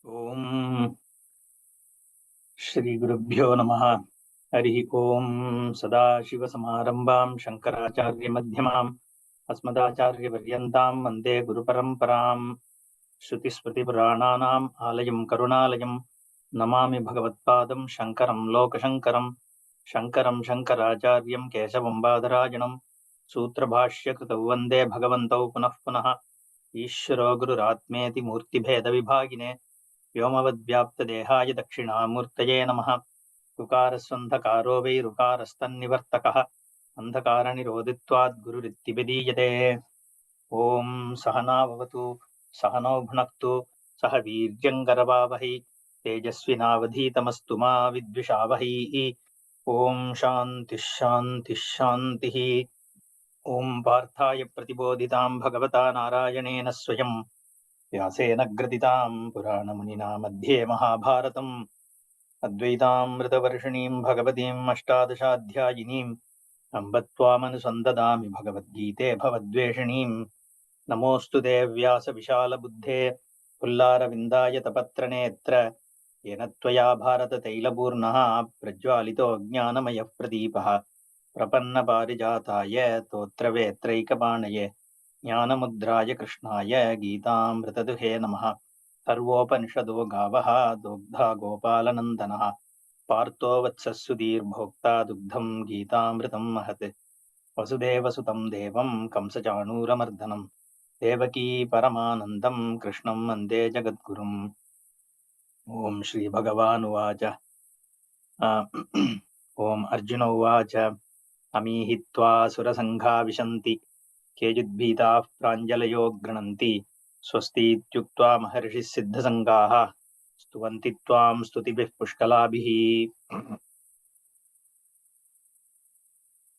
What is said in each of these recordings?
ओम श्री गुरुभ्यो नमः। हरि ओम सदाशिवसमारम्भां शंकराचार्यमध्यमाम् अस्मदाचार्यपर्यन्तां वन्दे गुरुपरम्पराम्। श्रुतिस्मृतिपुराणानाम् आलयं करुणालयं नमामि भगवत्पादं शङ्करं लोकशङ्करं। शङ्करं शङ्कराचार्यं केशवं बादरायणं सूत्रभाष्यकृतौ वन्दे भगवन्तौ पुनः पुनः। ईश्वरो गुरुरात्मेति मूर्तिभेदविभागिने व्योमवद्व्याप्तदेहाय दक्षिणामूर्तये नमः। ऋकारस्वन्धकारो वै ऋकारस्तन्निवर्तकः अन्धकारनिरोधित्वात् गुरुरित्तिविधीयते। ॐ सहना भवतु सहनौ भुनक्तु सह वीर्यङ्करवावहै तेजस्विनावधीतमस्तु मा विद्विषावहै। ॐ शान्तिः शान्तिः शान्तिः। ॐ पार्थाय प्रतिबोधितां भगवता नारायणेन स्वयं व्यासेन ग्रथितां पुराणमुनिना मध्ये महाभारतम् अद्वैतामृतवर्षिणीं भगवतीम् अष्टादशाध्यायिनीम् अम्ब त्वामनुसन्ददामि भगवद्गीते भवद्वेषिणीम्। नमोऽस्तु ते व्यासविशालबुद्धे पुल्लारविन्दाय तपत्रनेत्र येन त्वया भारततैलपूर्णः प्रज्वालितो ज्ञानमयः प्रदीपः प्रपन्नपारिजाताय तोत्रवेत्रैकपाणये ज्ञानमुद्राय कृष्णाय गीतामृतदुहे नमः। सर्वोपनिषदो गावः दोग्धा गोपालनन्दनः पार्थो वत्सः सुधीर्भोक्ता दुग्धं गीतामृतं महत्। वसुदेवसुतं देवं कंसचाणूरमर्दनं देवकी परमानन्दं कृष्णं वन्दे जगद्गुरुम्। ॐ श्रीभगवानुवाच ॐ अर्जुन उवाच अमीहि त्वा सुरसङ्घा विशन्ति केचिद्भीताः प्राञ्जलयो गृह्णन्ति स्वस्तीत्युक्त्वा महर्षिः सिद्धसङ्गाः स्तुवन्ति त्वां स्तुतिभिः पुष्कलाभिः।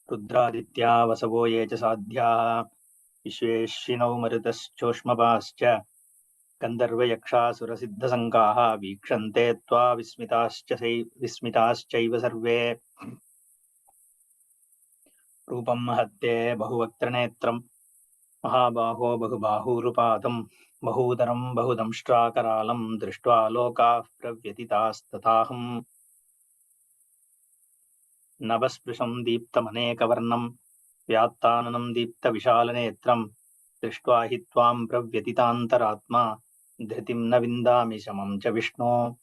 रुद्रादित्या वसवो ये च साध्याः विश्वेश्विनौ मरुतश्चोष्मपाश्च गन्धर्वयक्षासुरसिद्धसङ्गाः वीक्षन्ते त्वा विस्मिताश्चैव सर्वे। रूपं महत्ते बहुवक्त्रनेत्रं महाबाहो बहुबाहुरुपादं बहूदरं बहुदंष्ट्राकरालं दृष्ट्वा लोकाः प्रव्यथितास्तथाहम्। नभस्पृशं दीप्तमनेकवर्णं व्यात्ताननं दीप्तविशालनेत्रं दृष्ट्वा हि त्वां प्रव्यथितान्तरात्मा धृतिं न विन्दामि शमं च विष्णो।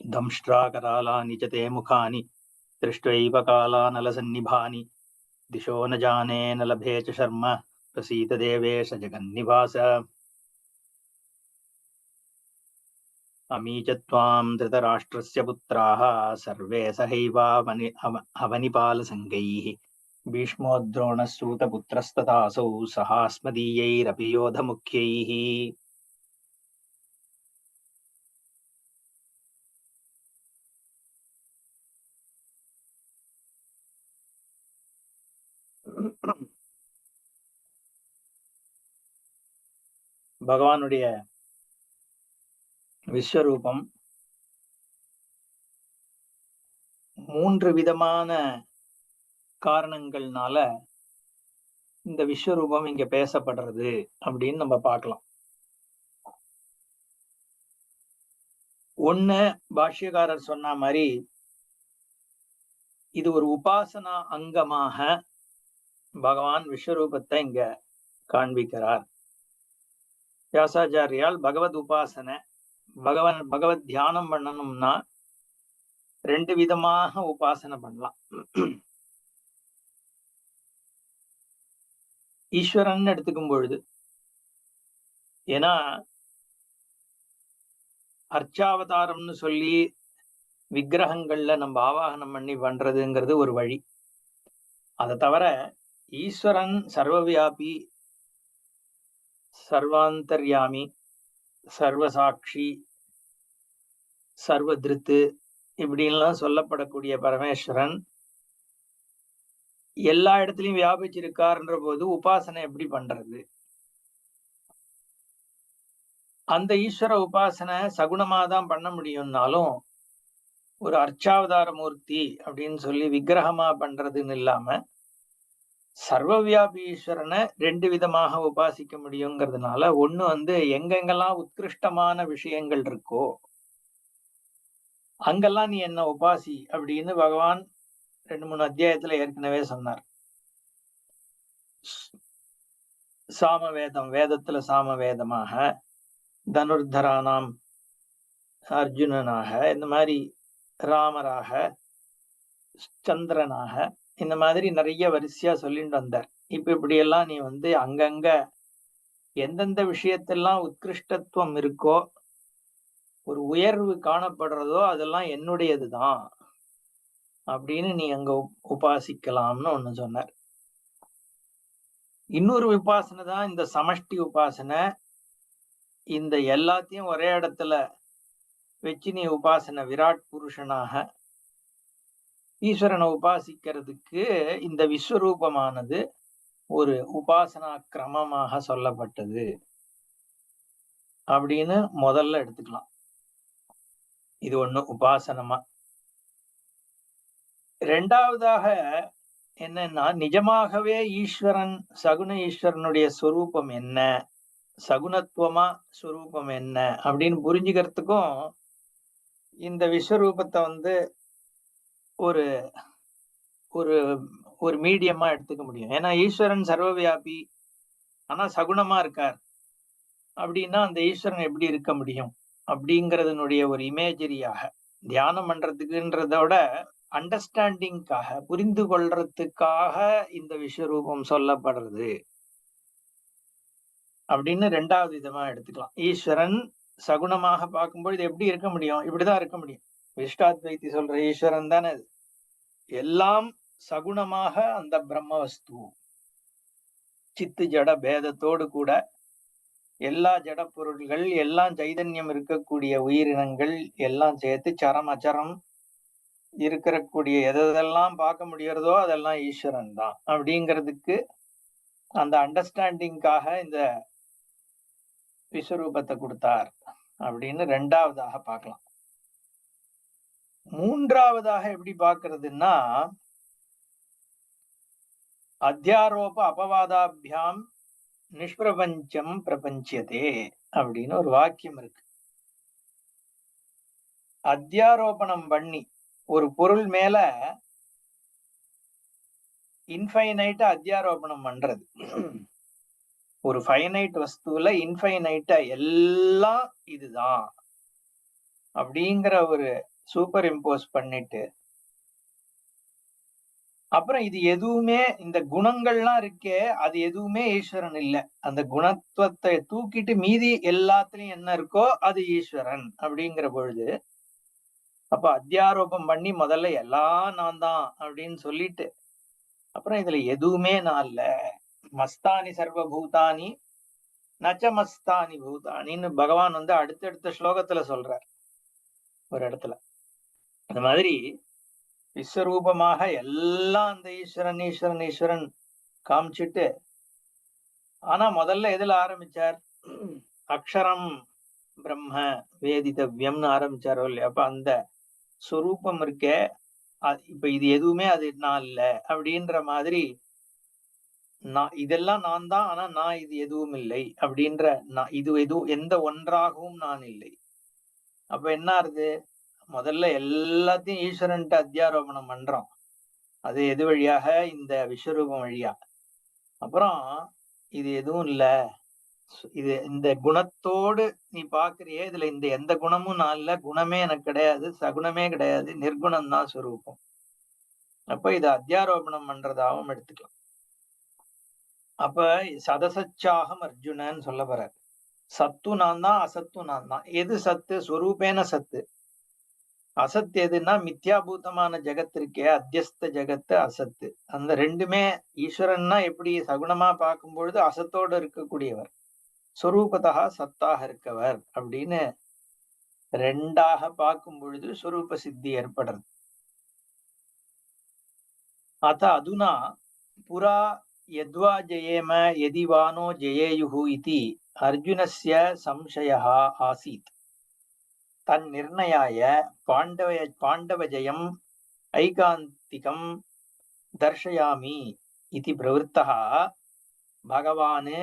दंष्ट्राकरालानि च ते मुखानि दृष्ट्वैव कालानलसन्निभानि दिशो न जाने न लभे च शर्म प्रसीद देवेश जगन्निवास। अमी च त्वां धृतराष्ट्रस्य पुत्राः सर्वे सहैवावनिपालसङ्गैः भीष्मो द्रोणः सूतपुत्रस्तथासौ सहास्मदीयैरपि योधमुख्यैः। பகவானுடைய விஸ்வரூபம் மூன்று விதமான காரணங்கள்னால இந்த விஸ்வரூபம் இங்க பேசப்படுறது அப்படின்னு நம்ம பார்க்கலாம். ஒண்ணு, பாஷ்யக்காரர் சொன்ன மாதிரி இது ஒரு உபாசனா அங்கமாக பகவான் விஸ்வரூபத்தை இங்க காண்பிக்கிறார். வியாசாச்சாரியால் பகவத் உபாசனை பகவத் தியானம் பண்ணணும்னா ரெண்டு விதமாக உபாசனை பண்ணலாம். ஈஸ்வரன் எடுத்துக்கும் பொழுது, ஏன்னா அர்ச்சாவதாரம்னு சொல்லி விக்கிரகங்கள்ல நம்ம ஆவாகனம் பண்ணி பண்றதுங்கிறது ஒரு வழி. அதை தவிர ஈஸ்வரன் சர்வவியாபி, சர்வாந்தர்யாமி, சர்வசாட்சி, சர்வதிருத்து இப்படின்லாம் சொல்லப்படக்கூடிய பரமேஸ்வரன் எல்லா இடத்துலயும் வியாபிச்சிருக்காருன்ற போது உபாசனை எப்படி பண்றது? அந்த ஈஸ்வர உபாசனை சகுணமாதான் பண்ண முடியும்னாலும் ஒரு அர்ச்சாவதார மூர்த்தி அப்படின்னு சொல்லி விக்கிரகமா பண்றதுன்னு இல்லாம சர்வவியாபி ஈஸ்வரனை ரெண்டு விதமாக உபாசிக்க முடியுங்கிறதுனால ஒண்ணு எங்கெங்கெல்லாம் உத்கிருஷ்டமான விஷயங்கள் இருக்கோ அங்கெல்லாம் நீ என்ன உபாசி அப்படின்னு பகவான் 2-3 அத்தியாயத்துல ஏற்கனவே சொன்னார். சாமவேதம், வேதத்துல சாமவேதமாக, தனுர்தரானாம் அர்ஜுனனாக, இந்த மாதிரி ராமராக, சந்திரனாக, இந்த மாதிரி நிறைய வரிசையா சொல்லிட்டு வந்தார். இப்ப இப்படி எல்லாம் நீ அங்கங்க எந்தெந்த விஷயத்தெல்லாம் உத்கிருஷ்டத்துவம் இருக்கோ, ஒரு உயர்வு காணப்படுறதோ அதெல்லாம் என்னுடையதுதான் அப்படின்னு நீ அங்க உபாசிக்கலாம்னு ஒண்ணு சொன்னார். இன்னொரு உபாசனை தான் இந்த சமஷ்டி உபாசனை. இந்த எல்லாத்தையும் ஒரே இடத்துல வச்சு நீ உபாசனை விராட் புருஷனாக ஈஸ்வரனை உபாசிக்கிறதுக்கு இந்த விஸ்வரூபமானது ஒரு உபாசனா கிரமமாக சொல்லப்பட்டது அப்படின்னு முதல்ல எடுத்துக்கலாம். இது ஒண்ணு உபாசனமா. ரெண்டாவதாக என்னன்னா, நிஜமாகவே ஈஸ்வரன், சகுன ஈஸ்வரனுடைய ஸ்வரூபம் என்ன, சகுனத்துவமா ஸ்வரூபம் என்ன அப்படின்னு புரிஞ்சுக்கிறதுக்கும் இந்த விஸ்வரூபத்தை ஒரு ஒரு ஒரு மீடியமா எடுத்துக்க முடியும். ஏன்னா ஈஸ்வரன் சர்வவியாபி, ஆனா சகுனமா இருக்கார் அப்படின்னா அந்த ஈஸ்வரன் எப்படி இருக்க முடியும் அப்படிங்கறதனுடைய ஒரு இமேஜரியாக தியானம் பண்றதுக்குன்றதோட அண்டர்ஸ்டாண்டிங்காக, புரிந்து கொள்றதுக்காக இந்த விஸ்வரூபம் சொல்லப்படுறது அப்படின்னு ரெண்டாவது விதமா எடுத்துக்கலாம். ஈஸ்வரன் சகுனமாக பார்க்கும்போது எப்படி இருக்க முடியும்? இப்படிதான் இருக்க முடியும். விசிஷ்டாத்வைத்தி சொல்ற ஈஸ்வரன் தானே அது. எல்லாம் சகுனமாக அந்த பிரம்மவஸ்து சித்து ஜட பேதத்தோடு கூட எல்லா ஜட பொருள்கள், எல்லாம் சைதன்யம் இருக்கக்கூடிய உயிரினங்கள் எல்லாம் சேர்த்து சரம் அச்சரம் இருக்கக்கூடிய எதெல்லாம் பார்க்க முடியறதோ அதெல்லாம் ஈஸ்வரன் தான் அப்படிங்கிறதுக்கு அந்த அண்டர்ஸ்டாண்டிங்காக இந்த விஸ்வரூபத்தை கொடுத்தார் அப்படின்னு ரெண்டாவதாக பார்க்கலாம். மூன்றாவதாக எப்படி பார்க்கிறதுன்னா, அத்தியாரோப அபவாதாபியாம் நிஷ்பிரபஞ்சம் பிரபஞ்சதே அப்படின்னு ஒரு வாக்கியம் இருக்கு. அத்தியாரோபணம் பண்ணி ஒரு பொருள் மேல இன்ஃபைனைட்டா அத்தியாரோபணம் பண்றது. ஒரு ஃபைனைட் வஸ்துல இன்ஃபைனைட்டா எல்லாம் இதுதான் அப்படிங்கிற ஒரு சூப்பர் இம்போஸ் பண்ணிட்டு, அப்புறம் இது எதுவுமே, இந்த குணங்கள்லாம் இருக்கே அது எதுவுமே ஈஸ்வரன் இல்லை, அந்த குணத்துவத்தை தூக்கிட்டு மீதி எல்லாத்துலயும் என்ன இருக்கோ அது ஈஸ்வரன் அப்படிங்கிற பொழுது, அப்ப அத்தியாரோபம் பண்ணி முதல்ல எல்லாம் நான் தான் அப்படின்னு சொல்லிட்டு, அப்புறம் இதுல எதுவுமே நான் இல்ல, மஸ்தானி சர்வபூதானி நச்ச மஸ்தானி பூதானின்னு பகவான் அடுத்தடுத்த ஸ்லோகத்துல சொல்றார் ஒரு இடத்துல. அந்த மாதிரி விஸ்வரூபமாக எல்லாம் அந்த ஈஸ்வரன் ஈஸ்வரன் ஈஸ்வரன் காமிச்சிட்டு, ஆனா முதல்ல எதுல ஆரம்பிச்சார்? அக்ஷரம் பிரம்ம வேதிதவ்யம்னு ஆரம்பிச்சாரோ இல்லையா? அப்ப அந்த ஸ்வரூபம் இருக்கே, இப்ப இது எதுவுமே அது நான் இல்ல அப்படின்ற மாதிரி, நான் இதெல்லாம் நான் தான், ஆனா நான் இது எதுவும் இல்லை அப்படின்ற, நான் இது எதுவும் எந்த ஒன்றாகவும் நான் இல்லை. அப்ப என்ன ஆறுது? முதல்ல எல்லாத்தையும் ஈஸ்வரன்ட்டு அத்தியாரோபணம் பண்றோம். அது எது வழியாக? இந்த விஸ்வரூபம் வழியா. அப்புறம் இது எதுவும் இல்ல, இது இந்த குணத்தோடு நீ பாக்குறியே, இதுல இந்த எந்த குணமும் நான் இல்ல, குணமே எனக்கு கிடையாது, சகுனமே கிடையாது, நிர்குணம் தான் ஸ்வரூபம். அப்ப இதை அத்தியாரோபணம் பண்றதாகவும் எடுத்துக்கலாம். அப்ப சதசச்சாகம் அர்ஜுனன்னு சொல்ல போறாரு. சத்து நான் தான், அசத்து நான் தான். எது சத்து? ஸ்வரூபேன சத்து. அசத்து எதுன்னா மித்யாபூதமான ஜெகத் இருக்கே, அத்தியஸ்த ஜெகத்து அசத்து. அந்த ரெண்டுமே ஈஸ்வரன்னா எப்படி சகுனமா பார்க்கும் பொழுது அசத்தோடு இருக்கக்கூடியவர், ஸ்வரூபதா சத்தாக இருக்கவர் அப்படின்னு ரெண்டாக பார்க்கும் பொழுது ஸ்வரூப சித்தி ஏற்படுறது. அத அதுனா புரா யத்வா ஜெயேம யதிவானோ ஜெயேயுஹு இதி அர்ஜுனஸ்ய சம்சயः ஆசீத் தன் நிர்ணயாய பாண்டவ ஜெயம் ஐகாந்திகம் தர்ஷயாமி இதி பிரவருத்தா பகவானு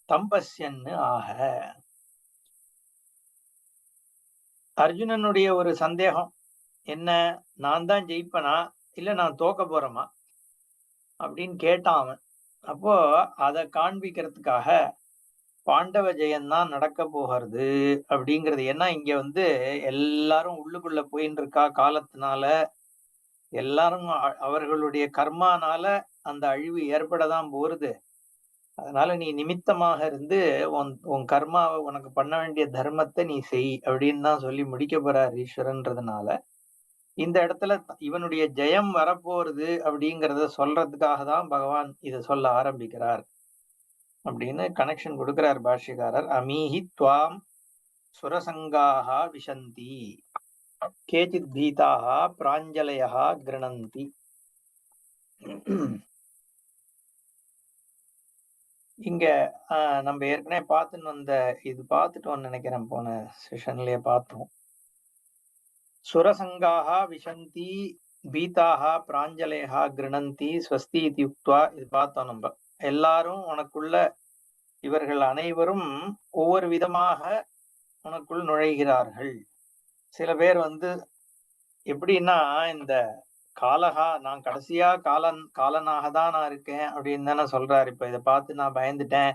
தம்பஸ்யன்னு ஆக. அர்ஜுனனுடைய ஒரு சந்தேகம் என்ன, நான் தான் ஜெயிப்பனா இல்ல நான் தோக்க போறேமா அப்படின்னு கேட்டான் அவன். அப்போ அதை காண்பிக்கிறதுக்காக பாண்டவ ஜெயம்தான் நடக்க போகிறது அப்படிங்கிறது. ஏன்னா இங்க எல்லாரும் உள்ளுக்குள்ள போயின்னு இருக்கா காலத்தினால, எல்லாரும் அவர்களுடைய கர்மானால அந்த அழிவு ஏற்படதான் போறது. அதனால நீ நிமித்தமாக இருந்து உன் கர்மாவை, உனக்கு பண்ண வேண்டிய தர்மத்தை நீ செய் அப்படின்னு தான் சொல்லி முடிக்க போறார் ஈஸ்வரன்றதுனால, இந்த இடத்துல இவனுடைய ஜெயம் வரப்போறது அப்படிங்கிறத சொல்றதுக்காக தான் பகவான் இதை சொல்ல ஆரம்பிக்கிறார் அப்படின்னு கனெக்ஷன் கொடுக்கிறார் பாஷ்யக்காரர். அமீஹி துவாம் சுரசங்காக விஷந்தி கேச்சித் பீதாக பிராஞ்சலயா கிருணந்தி. இங்க நம்ம ஏற்கனவே பார்த்துட்டோம்னு நினைக்கிறேன், போன செஷன்லயே பார்த்தோம். சுரசங்காக விஷந்தி பீதாக பிராஞ்சலேகா கிருணந்தி ஸ்வஸ்தி இது யுக்த்வா. இது பார்த்தோம் நம்ம. எல்லாரும் உனக்குள்ள, இவர்கள் அனைவரும் ஒவ்வொரு விதமாக உனக்குள் நுழைகிறார்கள். சில பேர் எப்படின்னா, இந்த காலகா, நான் கடைசியா காலனாக தான் நான் இருக்கேன் அப்படின்னு தானே சொல்றாரு. இப்ப இதை பார்த்து நான் பயந்துட்டேன்,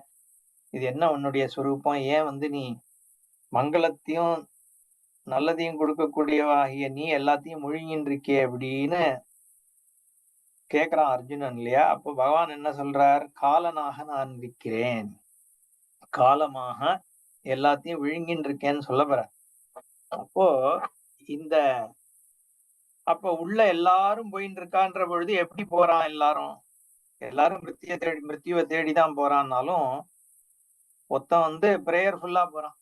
இது என்ன உன்னுடைய சுரூபம், ஏன் நீ மங்களத்தையும் நல்லதையும் கொடுக்கக்கூடியவாகிய நீ எல்லாத்தையும் முழுங்கின்னு இருக்கே அப்படின்னு கேக்குறான் அர்ஜுனன் இல்லையா. அப்போ பகவான் என்ன சொல்றார், காலனாக நான் இருக்கிறேன், காலமாக எல்லாத்தையும் விழுங்கின்னு இருக்கேன்னு சொல்ல போற. அப்போ அப்ப உள்ள எல்லாரும் போயின்னு இருக்கான்ற பொழுது எப்படி போறான், எல்லாரும் மிருத்யுவை தேடிதான் போறான்னாலும் ஒருத்தன் பிரேயர்ஃபுல்லா போறான்,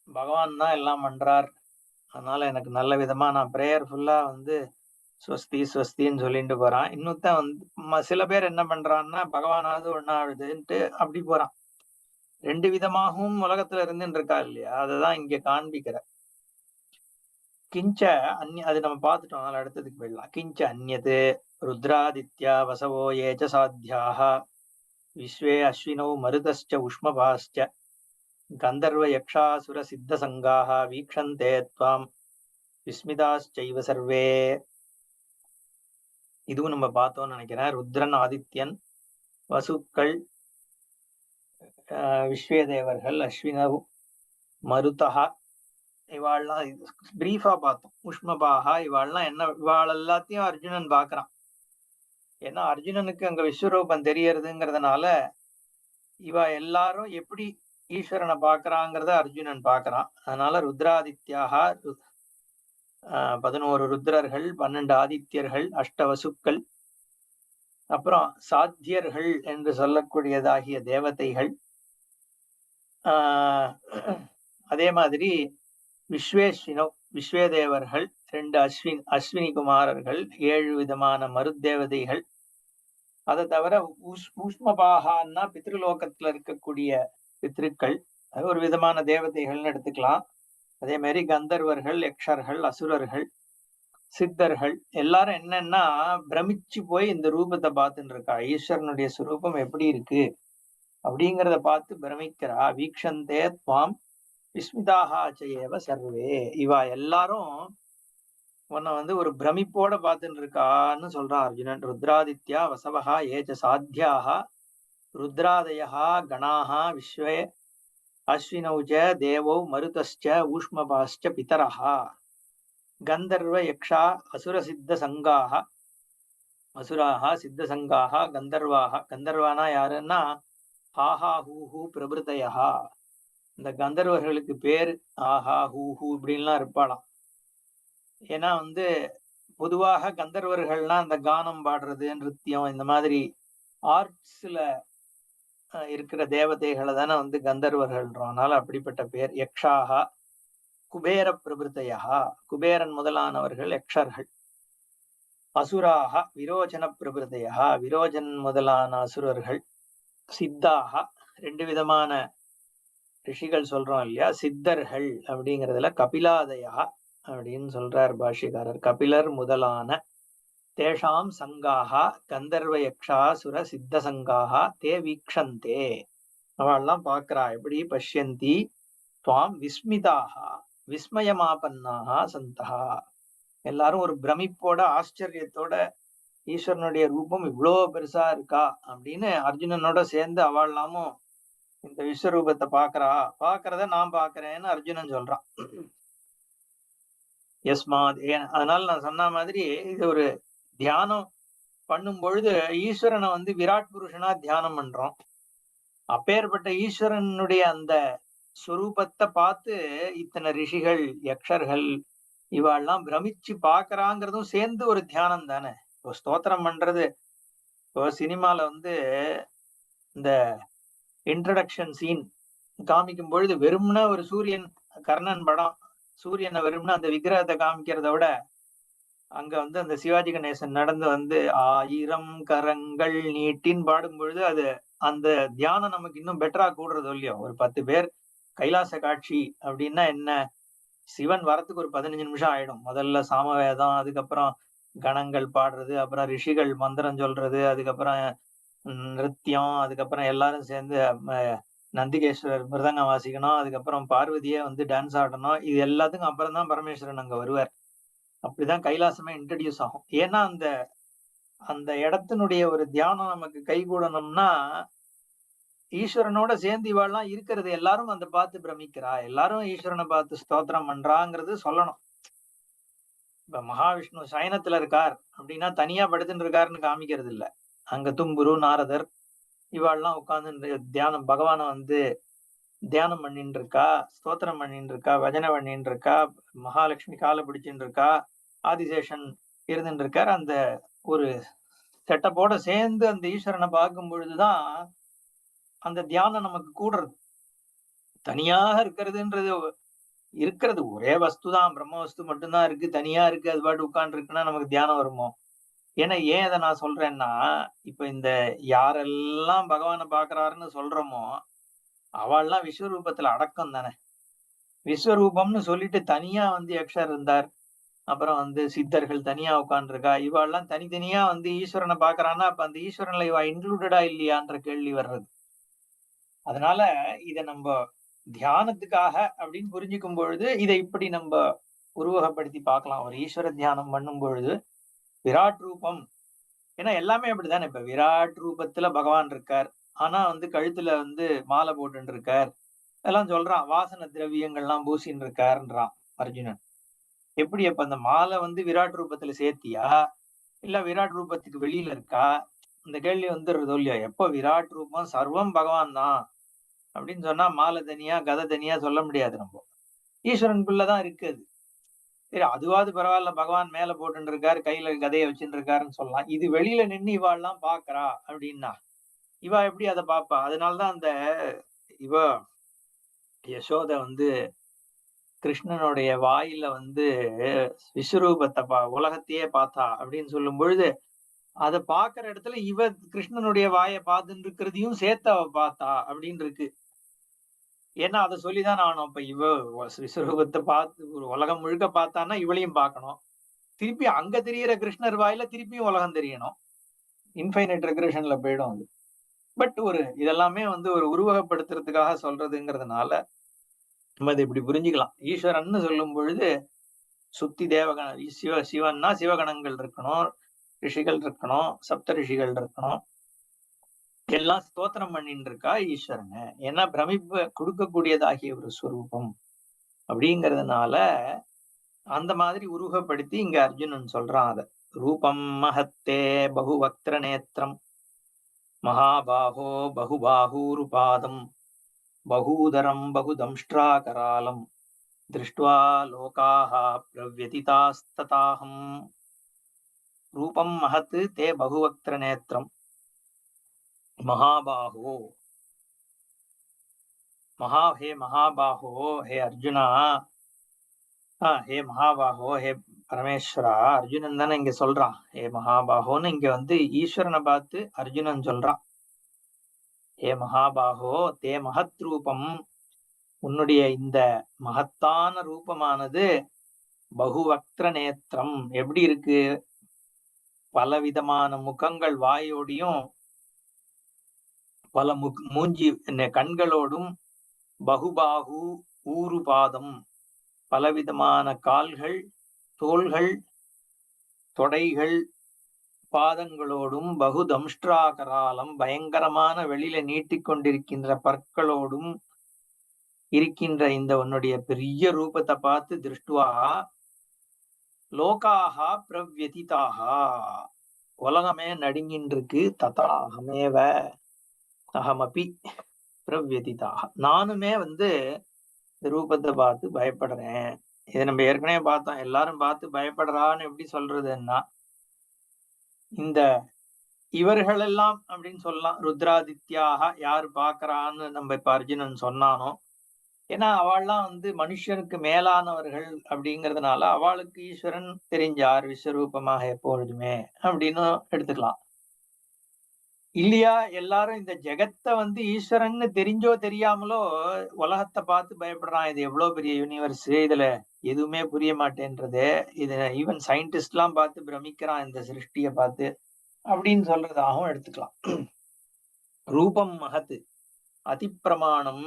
பகவான் தான் எல்லாம் பண்றார், அதனால எனக்கு நல்ல விதமா நான் பிரேயர்ஃபுல்லா ஸ்வஸ்தி ஸ்வஸ்தின்னு சொல்லிட்டு போறான். இன்னொருத்தன் சில பேர் என்ன பண்றான்னா, பகவானாவது ஒன்னாகுதுன்ட்டு அப்படி போறான். ரெண்டு விதமாகவும் உலகத்துல இருந்துன்னு இருக்கா இல்லையா, அததான் இங்க காண்பிக்கிற. கிஞ்ச அந்நிய, அது நம்ம பார்த்துட்டோம், அதனால அடுத்ததுக்கு போயிடலாம். கிஞ்ச அந்நியது ருத்ராதித்யா வசவோ ஏச்ச சாத்தியாக விஸ்வே அஸ்வினோ மருதஸ்ச உஷ்மபாஸ்ச கந்தர்வ யக்ஷாசுர சித்த சங்காக வீக்ஷந்தே த்வாம் விஸ்மிதாச்சைவ சர்வே. இதுவும் நம்ம பார்த்தோம்னு நினைக்கிறேன். ருத்ரன், ஆதித்யன், வசுக்கள், விஸ்வேதேவர்கள், அஸ்வினவு, மருதா, இவாள்லாம் பிரீஃபா பார்த்தோம். உஷ்மபாகா, இவாள்லாம் என்ன, இவாள் எல்லாத்தையும் அர்ஜுனன் பாக்குறான். ஏன்னா அர்ஜுனனுக்கு அங்க விஸ்வரூபம் தெரியறதுங்கிறதுனால இவ எல்லாரும் எப்படி ஈஸ்வரனை பாக்குறாங்கிறத அர்ஜுனன் பாக்குறான். அதனால ருத்ராதித்யாக 11 ருத்ரர்கள், 12 ஆதித்யர்கள், 8 வசுக்கள், அப்புறம் சாத்தியர்கள் என்று சொல்லக்கூடியதாகிய தேவதைகள், அதே மாதிரி விஸ்வேதேவர்கள், 2 அஸ்வினி குமாரர்கள், 7 விதமான மருத்தேவதைகள். அதை தவிர ஊஷ்மபாகான்னா பித்ருலோகத்துல இருக்கக்கூடிய பித்ருக்கள், அது ஒரு விதமான தேவதைகள்னு எடுத்துக்கலாம். அதே மாதிரி கந்தர்வர்கள், யக்ஷர்கள், அசுரர்கள், சித்தர்கள், எல்லாரும் என்னன்னா பிரமிச்சு போய் இந்த ரூபத்தை பார்த்துட்டு இருக்கா. ஈஸ்வரனுடைய சுரூபம் எப்படி இருக்கு அப்படிங்கிறத பார்த்து பிரமிக்கிறா. வீக்ஷந்தே துவாம் விஸ்மிதாச்சேவ சர்வே. இவா எல்லாரும் உன்னை ஒரு பிரமிப்போட பார்த்துட்டு இருக்கான்னு சொல்றான் அர்ஜுனன். ருத்ராதித்யா வசவஹா ஏச்ச சாத்தியாக ருத்ராதயா கணாஹா விஸ்வே அஸ்வினௌச்ச தேவோ மருதஸ்ச ஊஷ்மபாஸ்ச பிதரஹா கந்தர்வ யக்ஷா அசுர சித்த சங்காக அசுராக சித்த சங்காக கந்தர்வாக. கந்தர்வானா யாருன்னா ஆஹா ஹூஹூ பிரபிருதயா. இந்த கந்தர்வர்களுக்கு பேர் ஆஹா ஹூஹூ இப்படின்லாம் இருப்பாளாம். ஏன்னா பொதுவாக கந்தர்வர்கள்னா இந்த கானம் பாடுறது, நிருத்தியம், இந்த மாதிரி ஆர்ட்ஸ்ல இருக்கிற தேவதைகளை தானே கந்தர்வர்கள்ன்றோம். அதனால அப்படிப்பட்ட பேர். யக்ஷாகா குபேர பிரபிருத்தையா, குபேரன் முதலானவர்கள் யக்ஷர்கள். அசுராக விரோச்சன பிரபிருத்தையா, விரோஜன் முதலான அசுரர்கள். சித்தாக 2 விதமான ரிஷிகள் சொல்றோம் இல்லையா, சித்தர்கள் அப்படிங்கிறதுல கபிலாதயா அப்படின்னு சொல்றார் பாஷ்யக்காரர். கபிலர் முதலான தேஷாம் சங்காக கந்தர்வ யக்ஷாசுர சித்த சங்காக தே வீக்ஷந்தே. அவள்லாம் பாக்குறா, எப்படி பஷ்யந்தி துவாம் விஸ்மிதாக விஸ்மயமாபன்னாக சந்தா. எல்லாரும் ஒரு பிரமிப்போட ஆச்சரியத்தோட ஈஸ்வரனுடைய ரூபம் இவ்வளோ பெருசா இருக்கா அப்படின்னு அர்ஜுனனோட சேர்ந்து அவள்லாமும் இந்த விஸ்வரூபத்தை பாக்குறத நான் பாக்குறேன்னு அர்ஜுனன் சொல்றான். யஸ்மாத், அதனால நான் சொன்ன மாதிரி இது ஒரு தியானம் பண்ணும் பொழுது ஈஸ்வரனை வந்து விராட் புருஷனா தியானம் பண்றோம். அப்பேற்பட்ட ஈஸ்வரனுடைய அந்த ஸ்வரூபத்தை பார்த்து இத்தனை ரிஷிகள் யக்ஷர்கள் இவாள்லாம் பிரமிச்சு பாக்குறாங்கிறதும் சேர்ந்து ஒரு தியானம் தானே. இப்போ ஸ்தோத்திரம் பண்றது, இப்போ சினிமால வந்து இந்த இன்ட்ரடக்ஷன் சீன் காமிக்கும் பொழுது வெறும்னா ஒரு சூரியன், கர்ணன் படம், சூரியனை வெறும்னா அந்த விக்கிரகத்தை காமிக்கிறத விட அங்க வந்து அந்த சிவாஜி கணேசன் நடந்து வந்து 1000 கரங்கள் நீட்டின்னு பாடும் பொழுது அது அந்த தியானம் நமக்கு இன்னும் பெட்டரா கூடுறது இல்லையோ. ஒரு 10 பேர் கைலாச காட்சி அப்படின்னா என்ன, சிவன் வரத்துக்கு ஒரு 15 நிமிஷம் ஆயிடும். முதல்ல சாமவேதம், அதுக்கப்புறம் கணங்கள் பாடுறது, அப்புறம் ரிஷிகள் மந்திரம் சொல்றது, அதுக்கப்புறம் நிருத்தியம், அதுக்கப்புறம் எல்லாரும் சேர்ந்து நந்திகேஸ்வரர் மிருதங்கம் வாசிக்கணும், அதுக்கப்புறம் பார்வதியே வந்து டான்ஸ் ஆடணும். இது எல்லாத்துக்கும் அப்புறம் தான் பரமேஸ்வரன் அங்க வருவார். அப்படிதான் கைலாசமே இன்ட்ரடியூஸ் ஆகும். ஏன்னா அந்த அந்த இடத்தினுடைய ஒரு தியானம் நமக்கு கைகூடணும்னா ஈஸ்வரனோட சேர்ந்து இவாள்லாம் இருக்கிறது எல்லாரும் அந்த பார்த்து பிரமிக்கிறா, எல்லாரும் ஈஸ்வரனை பார்த்து ஸ்தோத்திரம் பண்றாங்கிறது சொல்லணும். இப்ப மகாவிஷ்ணு சயனத்துல இருக்கார் அப்படின்னா தனியா படுத்துட்டு இருக்காருன்னு காமிக்கிறது இல்ல. அங்க தும்புரு, நாரதர் இவாள்லாம் உட்கார்ந்து தியானம், பகவானை வந்து தியானம் பண்ணிட்டு இருக்கா, ஸ்தோத்திரம் பண்ணிட்டு இருக்கா, பஜனை பண்ணிட்டு இருக்கா, மகாலட்சுமி காலை பிடிச்சிட்டு இருக்கா, ஆதிசேஷன் இருந்துட்டு இருக்கார். அந்த ஒரு செட்டப்போட சேர்ந்து அந்த ஈஸ்வரனை பார்க்கும் பொழுதுதான் அந்த தியானம் நமக்கு கூடுறது. தனியாக இருக்கிறதுன்றது இருக்கிறது ஒரே வஸ்து தான், பிரம்ம வஸ்து மட்டும்தான் இருக்கு, தனியா இருக்கு, அது பாட்டு உட்கார்ந்து இருக்குன்னா நமக்கு தியானம் வருமோ? ஏன்னா ஏன் இதை நான் சொல்றேன்னா, இப்ப இந்த யாரெல்லாம் பகவானை பாக்குறாருன்னு சொல்றோமோ அவள்லாம் விஸ்வரூபத்துல அடக்கம் தானே. விஸ்வரூபம்னு சொல்லிட்டு தனியா வந்து யக்ஷர் இருந்தார், அப்புறம் வந்து சித்தர்கள் தனியா உட்கார்ந்துருக்கா, இவாள்லாம் தனித்தனியா வந்து ஈஸ்வரனை பாக்குறான்னா அப்ப அந்த ஈஸ்வரன்ல இவ இன்க்ளூடடா இல்லையான்ற கேள்வி வர்றது. அதனால இத நம்ம தியானத்துக்காக அப்படின்னு புரிஞ்சுக்கும் பொழுது இதை இப்படி நம்ம உருவகப்படுத்தி பார்க்கலாம். ஒரு ஈஸ்வர தியானம் பண்ணும் பொழுது விராட் ரூபம், ஏன்னா எல்லாமே அப்படித்தானே. இப்ப விராட் ரூபத்துல பகவான் இருக்கார், ஆனா வந்து கழுத்துல வந்து மாலை போட்டு இருக்கார், எல்லாம் சொல்றான், வாசன திரவியங்கள்லாம் பூசின்னு இருக்காருன்றான் அர்ஜுனன். எப்படி அப்ப அந்த மாலை வந்து விராட் ரூபத்துல சேர்த்தியா இல்ல விராட் ரூபத்துக்கு வெளியில இருக்கா, இந்த கேள்வி வந்துடுறதோ இல்லையா. எப்ப விராட் ரூபம் சர்வம் பகவான் தான் அப்படின்னு சொன்னா மாலை தனியா கதை தனியா சொல்ல முடியாது. நம்ம ஈஸ்வரனுக்குள்ளதான் இருக்கு அது. சரி, அதுவாது பரவாயில்ல, பகவான் மேல போட்டு இருக்காரு, கையில கதையை வச்சுட்டு இருக்காருன்னு சொல்லலாம். இது வெளியில நின்னு இவா எல்லாம் பாக்குறா அப்படின்னா இவா எப்படி அதை பாப்பா? அதனாலதான் அந்த இவ யசோத வந்து கிருஷ்ணனுடைய வாயில வந்து விஸ்வரூபத்தை உலகத்தையே பார்த்தா அப்படின்னு சொல்லும் பொழுது அதை பாக்குற இடத்துல இவ கிருஷ்ணனுடைய வாயை பார்த்துட்டு இருக்கிறதையும் சேர்த்து அவ பார்த்தா அப்படின்னு இருக்கு. ஏன்னா அதை சொல்லிதான் ஆகணும். அப்ப இவ விஸ்வரூபத்தை பார்த்து ஒரு உலகம் முழுக்க பார்த்தான்னா இவளையும் பார்க்கணும், திருப்பி அங்க தெரியிற கிருஷ்ணர் வாயில திருப்பியும் உலகம் தெரியணும். இன்ஃபைனைட் ரெக்ரேஷன்ல போயிடும் அது. பட் ஒரு இதெல்லாமே வந்து ஒரு உருவகப்படுத்துறதுக்காக சொல்றதுங்கிறதுனால நம்ம இதை இப்படி புரிஞ்சுக்கலாம். ஈஸ்வரன் சொல்லும் பொழுது சுத்தி தேவகண சிவன்னா சிவகணங்கள் இருக்கணும், ரிஷிகள் இருக்கணும், சப்த ரிஷிகள் இருக்கணும், எல்லாம் ஸ்தோத்திரம் பண்ணிட்டு இருக்கா ஈஸ்வரனை. ஏன்னா பிரமிப்பு கொடுக்கக்கூடியதாகிய ஒரு ஸ்வரூபம் அப்படிங்கிறதுனால அந்த மாதிரி உருவகப்படுத்தி இங்க அர்ஜுனன் சொல்றான். அத ரூபம் மஹத்தே பகுவக்திர நேத்திரம் மகாபாஹோ பகுபாகூருபாதம் பகூதரம் பகுதம்ஷ்ட்ராகராலம் திருஷ்ட்வா லோகாஹ பிரவ்யதிதாஸ்ததாஹம். ரூபம் மஹத் தே பகுவக்திர நேத்திரம் மகாபாஹோ, ஹே மகாபாஹோ, ஹே அர்ஜுனா, ஹே மகாபாஹோ, ஹே பரமேஸ்வரா. அர்ஜுனன் தானே இங்க சொல்றான் ஹே மகாபாஹோன்னு. இங்க வந்து ஈஸ்வரனை பார்த்து அர்ஜுனன் சொல்றான் ஹே மகாபாஹோ தே மகத் ரூபம், உன்னுடைய இந்த மகத்தான ரூபமானது பகுவக்திர நேத்திரம் எப்படி இருக்கு, பலவிதமான முகங்கள் வாயோடையும் பல மூஞ்சி கண்களோடும், பகுபாகு ஊரு பாதம் பலவிதமான கால்கள், தோள்கள், தொடைகள், பாதங்களோடும், பகுதம்ஷ்டிராகராலம் பயங்கரமான வெளியில நீட்டிக்கொண்டிருக்கின்ற பற்களோடும் இருக்கின்ற இந்த உன்னுடைய பெரிய ரூபத்தை பார்த்து திருஷ்டுவா லோகாஹா பிரவ்யதிதாகா உலகமே நடுங்கின்றிருக்கு. ததா அகமேவ அகமபி பிரவ்யதிதாக நானுமே இந்த ரூபத்தை பார்த்து பயப்படுறேன். இதை நம்ம ஏற்கனவே பார்த்தோம். எல்லாரும் பார்த்து பயப்படுறான்னு எப்படி சொல்றதுன்னா, இந்த இவர்கள் எல்லாம் அப்படின்னு சொல்லலாம். ருத்ராதித்யாக யாரு பாக்குறான்னு நம்ம இப்ப அர்ஜுனன் சொன்னானோ, ஏன்னா அவள்லாம் மனுஷனுக்கு மேலானவர்கள் அப்படிங்கிறதுனால அவளுக்கு ஈஸ்வரன் தெரிஞ்சார் விஸ்வரூபமாக எப்பொழுதுமே அப்படின்னு எடுத்துக்கலாம். இல்லையா, எல்லாரும் இந்த ஜெகத்தை ஈஸ்வரன்னு தெரிஞ்சோ தெரியாமலோ உலகத்தை பார்த்து பயப்படுறான். இது எவ்வளவு பெரிய யூனிவர்ஸ், இதுல எதுவுமே புரிய மாட்டேன்றது. இது ஈவன் சயின்டிஸ்ட் எல்லாம் பார்த்து பிரமிக்கிறான் இந்த சிருஷ்டிய பார்த்து அப்படின்னு சொல்றதாகவும் எடுத்துக்கலாம். ரூபம் மகத் அதிப்பிரமாணம்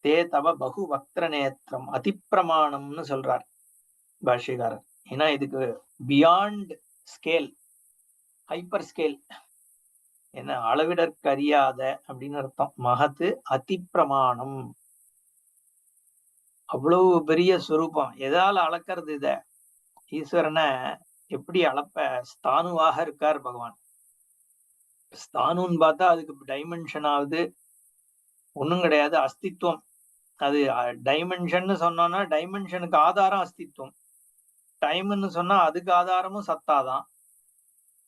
தே தவ பகு வக்ர நேத்திரம். அதிப்பிரமாணம்னு சொல்றார் பாஷ்யக்காரர். ஏன்னா இதுக்கு பியாண்ட் ஸ்கேல், ஹைப்பர் ஸ்கேல், என்ன அளவிடற்கறியாத அப்படின்னு அர்த்தம். மகத்து அதிப்பிரமாணம், அவ்வளவு பெரிய சுரூபம். எதால அளக்கிறது இத? ஈஸ்வரனை எப்படி அளப்ப? ஸ்தானுவாக இருக்கார் பகவான். ஸ்தானுன்னு பார்த்தா அதுக்கு டைமென்ஷன் ஆகுது ஒண்ணும் கிடையாது, அஸ்தித்வம். அது டைமென்ஷன் சொன்னோம்னா டைமென்ஷனுக்கு ஆதாரம் அஸ்தித்வம். டைம்னு சொன்னா அதுக்கு ஆதாரமும் சத்தாதான்.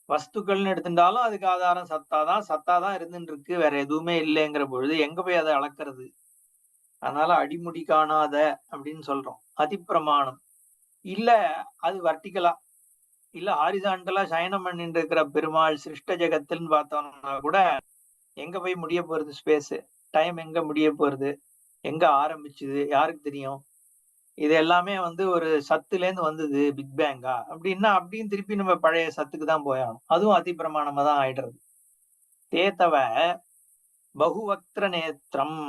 வஸ்துக்கள்னு எடுத்துட்டாலும் அதுக்கு ஆதாரம் சத்தாதான். சத்தாதான் இருந்துட்டு இருக்கு, வேற எதுவுமே இல்லைங்கிற பொழுது எங்க போய் அதை அளக்கிறது? அதனால அடிமுடி காணாத அப்படின்னு சொல்றோம். அதிப்பிரமாணம் இல்ல, அது வர்டிகலா இல்ல ஹாரிசான்டலா சயனம் பண்ணிட்டு இருக்கிற பெருமாள் சிருஷ்ட ஜெகத்துன்னு பார்த்தோம்னா கூட எங்க போய் முடிய போறது? ஸ்பேஸ் டைம் எங்க முடிய போறது? எங்க ஆரம்பிச்சுது? யாருக்கு தெரியும்? இது எல்லாமே ஒரு சத்துல இருந்து வந்தது, பிக் பேங்கா அப்படின்னா அப்படின்னு திருப்பி நம்ம பழைய சத்துக்கு தான் போயாகணும். அதுவும் அதிப்பிரமாணமா தான் ஆயிடுறது. தேத்தவ பகுவக்திர நேத்திரம்.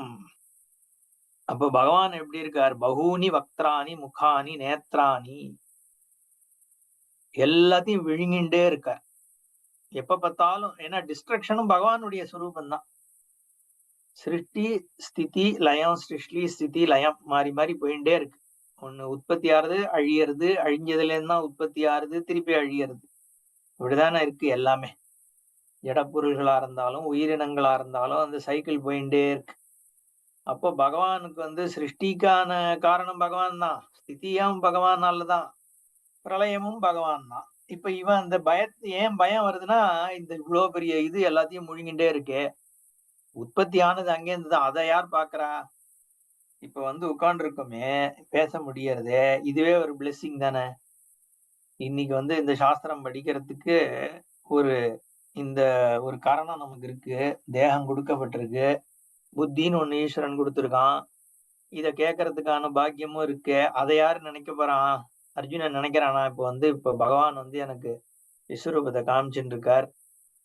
அப்ப பகவான் எப்படி இருக்கார்? பகூனி வக்திராணி முகானி நேத்ராணி, எல்லாத்தையும் விழுங்கிண்டே இருக்கார் எப்ப பார்த்தாலும். ஏன்னா டிஸ்ட்ரக்ஷனும் பகவானுடைய சுரூபம் தான். சிருஷ்டி ஸ்திதி லயம், சிருஷ்டி ஸ்திதி லயம் மாறி மாறி போயிட்டே இருக்கு. ஒண்ணு உற்பத்தி ஆறுது, அழியறது, அழிஞ்சதுல இருந்து தான் உற்பத்தி ஆறுது, திருப்பி அழியறது. இப்படிதானே இருக்கு எல்லாமே. ஜடப்பொருள்களா இருந்தாலும் உயிரினங்களா இருந்தாலும் அந்த சைக்கிள் போயிட்டே இருக்கு. அப்போ பகவானுக்கு சிருஷ்டிக்கான காரணம் பகவான் தான், ஸ்திதியும் பகவானாலதான், பிரளயமும் பகவான் தான். இப்ப இவன் அந்த ஏன் பயம் வருதுன்னா, இந்த இவ்வளவு பெரிய இது எல்லாத்தையும் முழுங்கிட்டே இருக்கு, உற்பத்தி ஆனது அங்கே இருந்துதான், அதை யார் பாக்குறா? இப்ப உட்கார்ந்து இருக்கோமே, பேச முடியறதே, இதுவே ஒரு பிளெஸிங் தானே. இன்னைக்கு இந்த சாஸ்திரம் படிக்கிறதுக்கு ஒரு இந்த ஒரு காரணம் நமக்கு இருக்கு. தேகம் கொடுக்கப்பட்டிருக்கு, புத்தின்னு ஒண்ணு ஈஸ்வரன் கொடுத்துருக்கான். இத கேட்கறதுக்கான பாக்கியமும் இருக்கு. அதை யாரு நினைக்க போறான்? அர்ஜுனன் நினைக்கிறானா? இப்ப பகவான் எனக்கு விஸ்வரூபத்தை காமிச்சுட்டு இருக்கார்,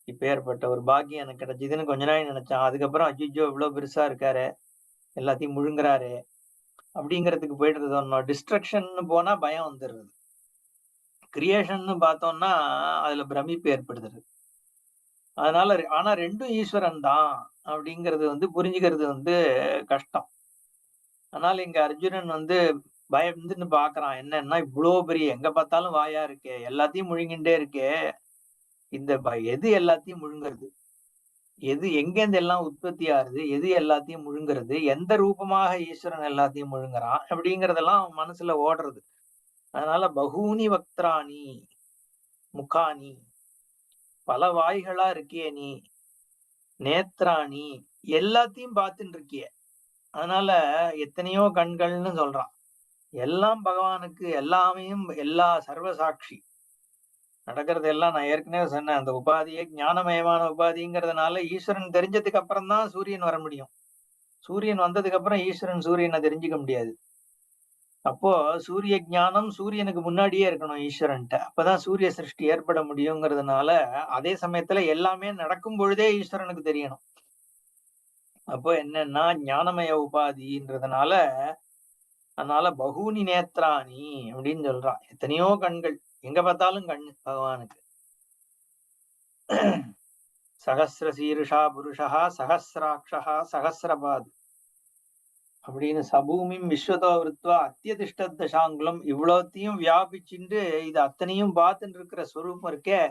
இப்ப ஏற்பட்ட ஒரு பாக்கியம் எனக்கு கிடைச்சதுன்னு கொஞ்ச நாள் நினைச்சான். அதுக்கப்புறம் அஜிஜோ இவ்வளவு பெருசா இருக்காரு, எல்லாத்தையும் முழுங்குறாரு அப்படிங்கிறதுக்கு போயிட்டு டிஸ்ட்ரக்ஷன் போனா பயம் வந்துடுறது. கிரியேஷன் பார்த்தோம்னா அதுல பிரமிப்பு ஏற்படுத்துறது. அதனால ஆனா ரெண்டும் ஈஸ்வரன் தான் அப்படிங்கிறது புரிஞ்சுக்கிறது கஷ்டம். அதனால இங்க அர்ஜுனன் பயந்துன்னு பாக்குறான். என்னன்னா இவ்வளவு பெரிய, எங்க பார்த்தாலும் வாயா இருக்கே, எல்லாத்தையும் முழுங்கிண்டே இருக்கே, இந்த எது எல்லாத்தையும் முழுங்குறது? எது எங்கேருந்து எல்லாம் உற்பத்தி ஆகுது? எது எல்லாத்தையும் முழுங்குறது? எந்த ரூபமாக ஈஸ்வரன் எல்லாத்தையும் முழுங்குறான் அப்படிங்கறதெல்லாம் அவன் மனசுல ஓடுறது. அதனால பகூனி வக்திராணி முகானி, பல வாய்களா இருக்கியே நீ, நேத்ராணி எல்லாத்தையும் பார்த்துட்டு இருக்கிய. அதனால எத்தனையோ கண்கள்னு சொல்றான். எல்லாம் பகவானுக்கு எல்லாமையும், எல்லா சர்வசாட்சி நடக்கிறது எல்லாம். நான் ஏற்கனவே சொன்னேன், அந்த உபாதியே ஞானமயமான உபாதிங்கிறதுனால ஈஸ்வரன் தெரிஞ்சதுக்கு அப்புறம் தான் சூரியன் வர முடியும். சூரியன் வந்ததுக்கு அப்புறம் ஈஸ்வரன் சூரியனை தெரிஞ்சுக்க முடியாது. அப்போ சூரிய ஞானம் சூரியனுக்கு முன்னாடியே இருக்கணும் ஈஸ்வரன்ட்ட. அப்பதான் சூரிய சிருஷ்டி ஏற்பட முடியுங்கிறதுனால, அதே சமயத்துல எல்லாமே நடக்கும் பொழுதே ஈஸ்வரனுக்கு தெரியணும். அப்போ என்னன்னா ஞானமய உபாதின்றதுனால, அதனால பகூனி நேத்ராணி அப்படின்னு சொல்றான். எத்தனையோ கண்கள். எங்க பார்த்தாலும் கண்ணு பகவானுக்கு. சகஸ்ர சீருஷா புருஷா சகஸ்ராட்சா சகஸ்ரபாத் அப்படின்னு சபூமிம் விஸ்வதோ விருத்வா அத்தியதிஷ்ட தசாங்குலம் இவ்வளோத்தையும் வியாபிச்சுண்டு இது அத்தனையும் பார்த்துட்டு இருக்கிற ஸ்வரூபம் இருக்கே.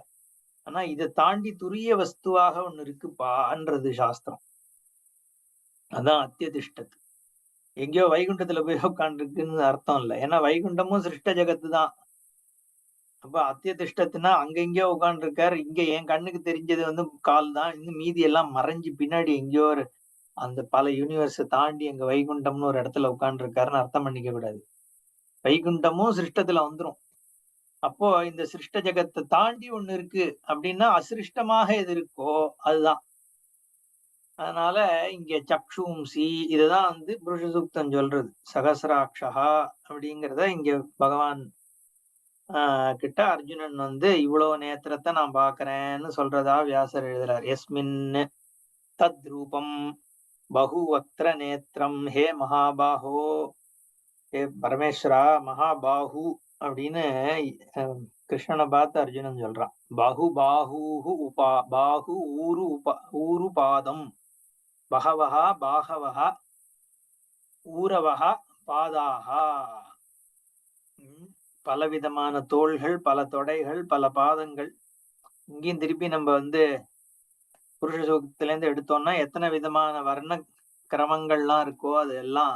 ஆனா இதை தாண்டி துரிய வஸ்துவாக ஒண்ணு இருக்குப்பான்றது சாஸ்திரம். அதான் அத்தியதிஷ்டத்து. எங்கேயோ வைகுண்டத்துல போய் உட்காந்துருக்குன்னு அர்த்தம் இல்லை. ஏன்னா வைகுண்டமும் சிருஷ்ட ஜெகத்து தான். அப்ப அத்தியதிஷ்டத்துனா அங்க எங்கேயோ உட்காந்துருக்காரு. இங்க என் கண்ணுக்கு தெரிஞ்சது கால் தான். இன்னும் மீதி எல்லாம் மறைஞ்சு பின்னாடி எங்கேயோ ஒரு அந்த பல யூனிவர்ஸை தாண்டி அங்க வைகுண்டம்னு ஒரு இடத்துல உட்காந்துருக்காருன்னு அர்த்தம் பண்ணிக்க கூடாது. வைகுண்டமும் சிருஷ்டத்துல வந்துரும். அப்போ இந்த சிருஷ்ட ஜெகத்தை தாண்டி ஒண்ணு இருக்கு அப்படின்னா அசிருஷ்டமாக எது இருக்கோ அதுதான். அதனால இங்க சக்ஷும்சி இதுதான் புருஷ சூக்தம் சொல்றது. சகசராட்சா அப்படிங்கிறத இங்க பகவான் கிட்ட அர்ஜுனன் இவ்வளவு நேத்திரத்தை நான் பாக்குறேன்னு சொல்றதா வியாசர் எழுதுறார். எஸ்மின் தத் ரூபம் பகுவக்திர நேத்திரம் ஹே மகாபாஹோ, ஹே பரமேஸ்வரா மகாபாஹு அப்படின்னு கிருஷ்ணனை பார்த்து அர்ஜுனன் சொல்றான். பாஹு ஊரு பாதம் பகவஹா பாகவஹா ஊரவஹா பாதாகா. பலவிதமான தோள்கள், பல தொடைகள், பல பாதங்கள். இங்கேயும் திருப்பி நம்ம புருஷ சூக்தத்துல இருந்து எடுத்தோம்னா எத்தனை விதமான வர்ண கிரமங்கள்லாம் இருக்கோ அது எல்லாம்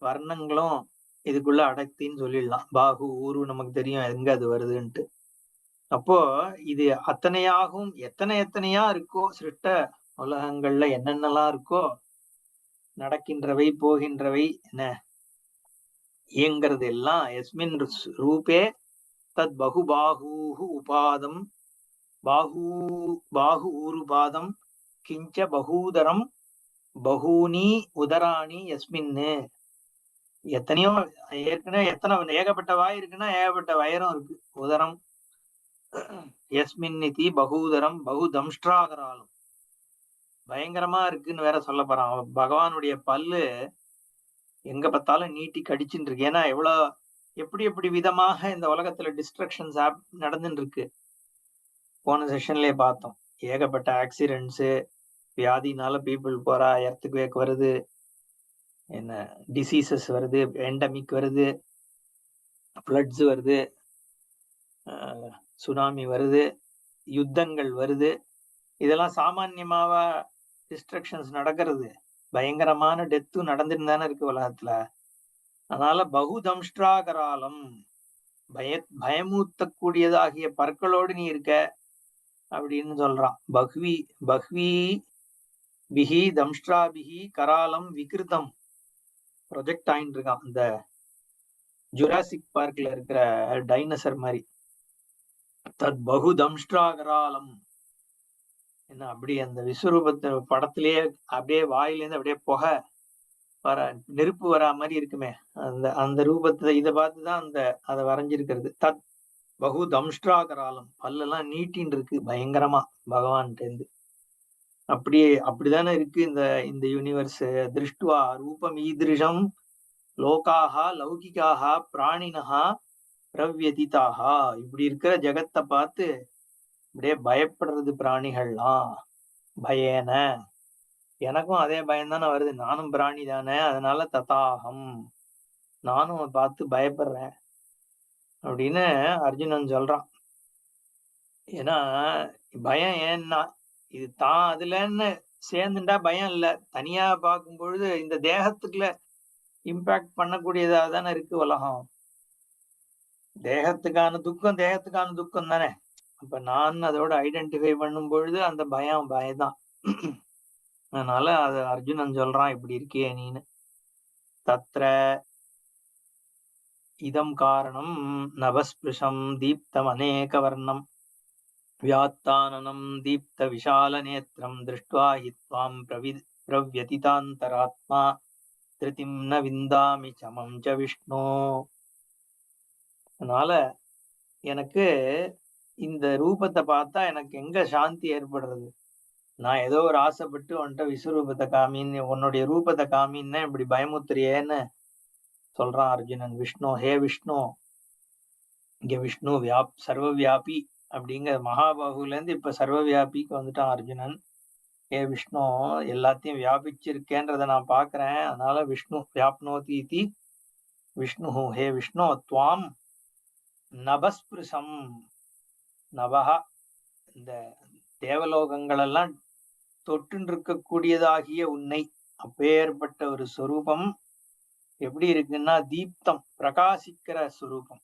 வர்ணங்களும் இதுக்குள்ள அடக்தின்னு சொல்லிடலாம். பாகு ஊரு நமக்கு தெரியும் எங்க அது வருதுன்ட்டு. அப்போ இது அத்தனையாகும் எத்தனையா இருக்கோ சிருஷ்ட உலகங்கள்ல என்னென்னலாம் இருக்கோ, நடக்கின்றவை போகின்றவை என்ன இயங்கிறது எல்லாம் எஸ்மின் ரூபே தத் பகுபாஹூ உபாதம் பாஹு ஊருபாதம் கிஞ்ச பகூதரம் பகூனி உதராணி எஸ்மின்னு. எத்தனையோ ஏற்கனவே எத்தனை ஏகப்பட்ட வாய் இருக்குன்னா ஏகப்பட்ட வயரும் இருக்கு. உதரம் எஸ்மின் நிதி பகூதரம் பகு தம்ஷ்டாகராலும் பயங்கரமா இருக்குன்னு வேற சொல்ல போறான். பகவானுடைய பல்லு எங்க பார்த்தாலும் நீட்டி கடிச்சுட்டு இருக்கு. ஏன்னா எப்படி எப்படி விதமாக இந்த உலகத்துல டிஸ்ட்ரக்ஷன்ஸ் நடந்துட்டு இருக்கு. போன செஷன்லயே பார்த்தோம். ஏகப்பட்ட ஆக்சிடென்ட்ஸ், வியாதினால பீப்புள் போறா, எர்த்குவேக் வருது, என்ன டிசீசஸ் வருது, எண்டமிக் வருது, ஃப்ளட்ஸ் வருது, சுனாமி வருது, யுத்தங்கள் வருது. இதெல்லாம் சாமான்யமாவா டிஸ்ட்ரக்ஷன்ஸ் நடக்கிறது? பயங்கரமான டெத்தும் நடந்துட்டு தானே இருக்கு உலகத்துல. அதனால பகுதம்ஷ்டாகராலம் பயமூத்தக்கூடியதாகிய பற்களோடு நீ இருக்க அப்படின்னு சொல்றான். பஹ்வி பிஹி தம்ஷ்டாபிஹி கராலம் விகிருதம் ப்ரொஜெக்ட் ஆயிட்டு இருக்கான். இந்த ஜுராசிக் பார்க்ல இருக்கிற டைனோசர் மாதிரி. தத் பகு தம்ஷ்டாகராலம் என்ன அப்படி அந்த விஸ்வரூபத்தை படத்திலேயே அப்படியே வாயிலேருந்து அப்படியே புகை வர, நெருப்பு வரா மாதிரி இருக்குமே, அந்த ரூபத்தை இதை பார்த்துதான் அதை வரைஞ்சிருக்கிறது. தத் பகு தம்ஷ்டாகராலம் பல்லெல்லாம் நீட்டின்னு இருக்கு பயங்கரமா பகவான்கிட்ட இருந்து. அப்படிதானே இருக்கு இந்த யூனிவர்ஸ். திருஷ்டுவா ரூபம் ஈதிருஷம் லோகாஹா லௌகிகாஹா பிராணினஹா பிரவ்யதிதாஹா. இப்படி இருக்கிற ஜெகத்தை பார்த்து அப்படியே பயப்படுறது பிராணிகள்லாம். பயேன எனக்கும் அதே பயம் தானே வருது, நானும் பிராணி தானே, அதனால ததாகம் நானும் பார்த்து பயப்படுறேன் அப்படின்னு அர்ஜுனன் சொல்றான். ஏன்னா பயம் ஏன்னா இது தான் அதுலன்னு சேர்ந்துட்டா பயம் இல்ல. தனியா பார்க்கும் பொழுது இந்த தேகத்துக்குள்ள இம்பாக்ட் பண்ணக்கூடியதா தானே இருக்கு உலகம். தேகத்துக்கான துக்கம் தானே. அப்ப நான் அதோட ஐடென்டிஃபை பண்ணும் பொழுது அந்த பயம்தான். அதனால அது அர்ஜுனன் சொல்றான், இப்படி இருக்கியே நீனு. தத்ர இதம் காரணம் நவஸ்பிருஷம் தீப்தம் அநேக வர்ணம் வியாத்தானனம் தீப்த விஷால நேத்திரம் திருஷ்டுவா ஹி த்வாம் பிரவ்யதிதாந்தராத்மா திருதிம் ந விந்தாமி சமம் ச விஷ்ணு. அதனால எனக்கு இந்த ரூபத்தை பார்த்தா எனக்கு எங்க சாந்தி ஏற்படுறது? நான் ஏதோ ஒரு ஆசைப்பட்டு உன்கிட்ட விஸ்வரூபத்தை காமின்னு, உன்னுடைய ரூபத்தை காமின்னு இப்படி பயமுத்திரியேன்னு சொல்றான் அர்ஜுனன். விஷ்ணு, ஹே விஷ்ணு, இங்க விஷ்ணு சர்வ வியாபி அப்படிங்கிற மகாபாகுல இருந்து இப்ப சர்வ வியாபிக்கு வந்துட்டான் அர்ஜுனன். ஹே விஷ்ணு, எல்லாத்தையும் வியாபிச்சிருக்கேன்றதை நான் பாக்குறேன். அதனால விஷ்ணு வியாப்னோதி இதி விஷ்ணு, ஹே விஷ்ணு துவாம் நபஸ்பிருஷம். நபஹா, இந்த தேவலோகங்கள் எல்லாம் தொட்டு இருக்கக்கூடியதாகிய உன்னை, அப்பேற்பட்ட ஒரு சொரூபம் எப்படி இருக்குன்னா தீப்தம், பிரகாசிக்கிற சுரூபம்.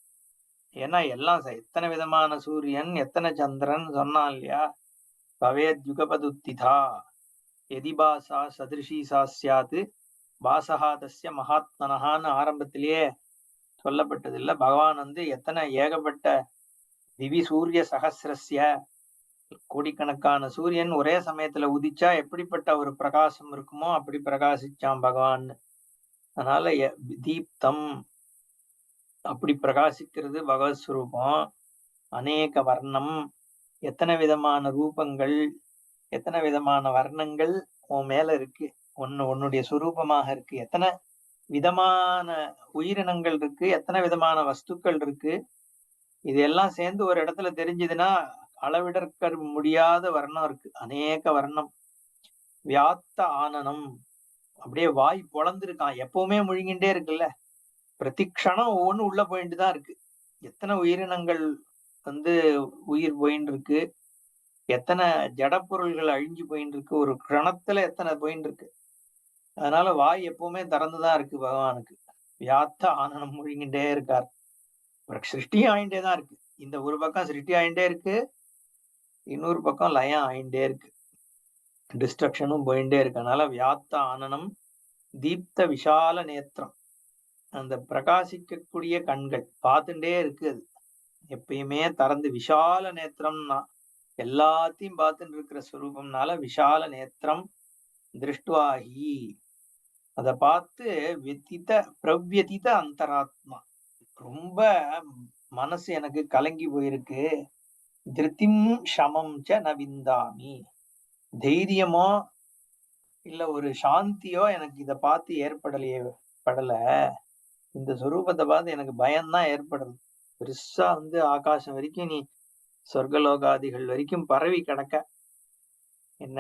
ஏன்னா எல்லாம் எத்தனை விதமான சூரியன், எத்தனை சந்திரன் சொன்னான் இல்லையா? பவேத் யுகபதுத்திதா எதிபாசா சதிருஷி சாஸ்யாது பாசகா தஸ்ய மகாத்மனஹான்னு ஆரம்பத்திலேயே சொல்லப்பட்டது இல்ல? பகவான் எத்தனை ஏகப்பட்ட திவி சூரிய சகசிரஸ்ய, கோடிக்கணக்கான சூரியன் ஒரே சமயத்துல உதிச்சா எப்படிப்பட்ட ஒரு பிரகாசம் இருக்குமோ அப்படி பிரகாசிச்சான் பகவான். அதனால தீப்தம், அப்படி பிரகாசிக்கிறது பகவத் ஸ்வரூபம். அநேக வர்ணம், எத்தனை விதமான ரூபங்கள், எத்தனை விதமான வர்ணங்கள் உன் மேல இருக்கு, உன்னுடைய சுரூபமாக இருக்கு. எத்தனை விதமான உயிரினங்கள் இருக்கு, எத்தனை விதமான வஸ்துக்கள் இருக்கு. இதெல்லாம் சேர்ந்து ஒரு இடத்துல தெரிஞ்சதுன்னா அளவிடற்க முடியாத வர்ணம் இருக்கு, அநேக வர்ணம். வியாத்த ஆனனம், அப்படியே வாய் பொழந்திருக்கான், எப்பவுமே முழுங்கிட்டே இருக்குல்ல, பிரதிக்ஷணம் ஒவ்வொன்னு உள்ள போயிட்டு தான் இருக்கு. எத்தனை உயிரினங்கள் உயிர் போயின்னு இருக்கு, எத்தனை ஜடப்பொருள்கள் அழிஞ்சு போயின்னு இருக்கு, ஒரு கணத்துல எத்தனை போயின்னு இருக்கு. அதனால வாய் எப்பவுமே திறந்துதான் இருக்கு பகவானுக்கு. வியாத்த ஆனனம், முழுங்கிட்டே இருக்கார். சிருஷ்டி ஆயிண்டே தான் இருக்கு. இந்த ஒரு பக்கம் சிருஷ்டி ஆயிண்டே இருக்கு, இன்னொரு பக்கம் லயம் ஆயிண்டே இருக்கு, டிஸ்ட்ரக்ஷனும் போயிட்டே இருக்கு. அதனால வியாத்த ஆனனம் தீப்த விஷால நேத்திரம், அந்த பிரகாசிக்கக்கூடிய கண்கள் பார்த்துட்டே இருக்கு. அது எப்பயுமே திறந்து, விஷால நேத்திரம்னா எல்லாத்தையும் பார்த்துட்டு இருக்கிற ஸ்வரூபம்னால விஷால நேத்திரம். திருஷ்டுவாகி, அதை பார்த்து வித்தித பிரவ்யதித அந்தராத்மா, ரொம்ப மனசு எனக்கு கலங்கி போயிருக்கு. திருத்திம் சமம் ச நவிந்தாமி, தைரியமோ இல்ல ஒரு சாந்தியோ எனக்கு இதை பார்த்து ஏற்படலையே, படல. இந்த சொரூபத்தை பார்த்து எனக்கு பயம்தான் ஏற்படுது. பெருசா ஆகாசம் வரைக்கும், நீ சொர்க்கலோகாதிகள் வரைக்கும் பரவி கிடக்க என்ன.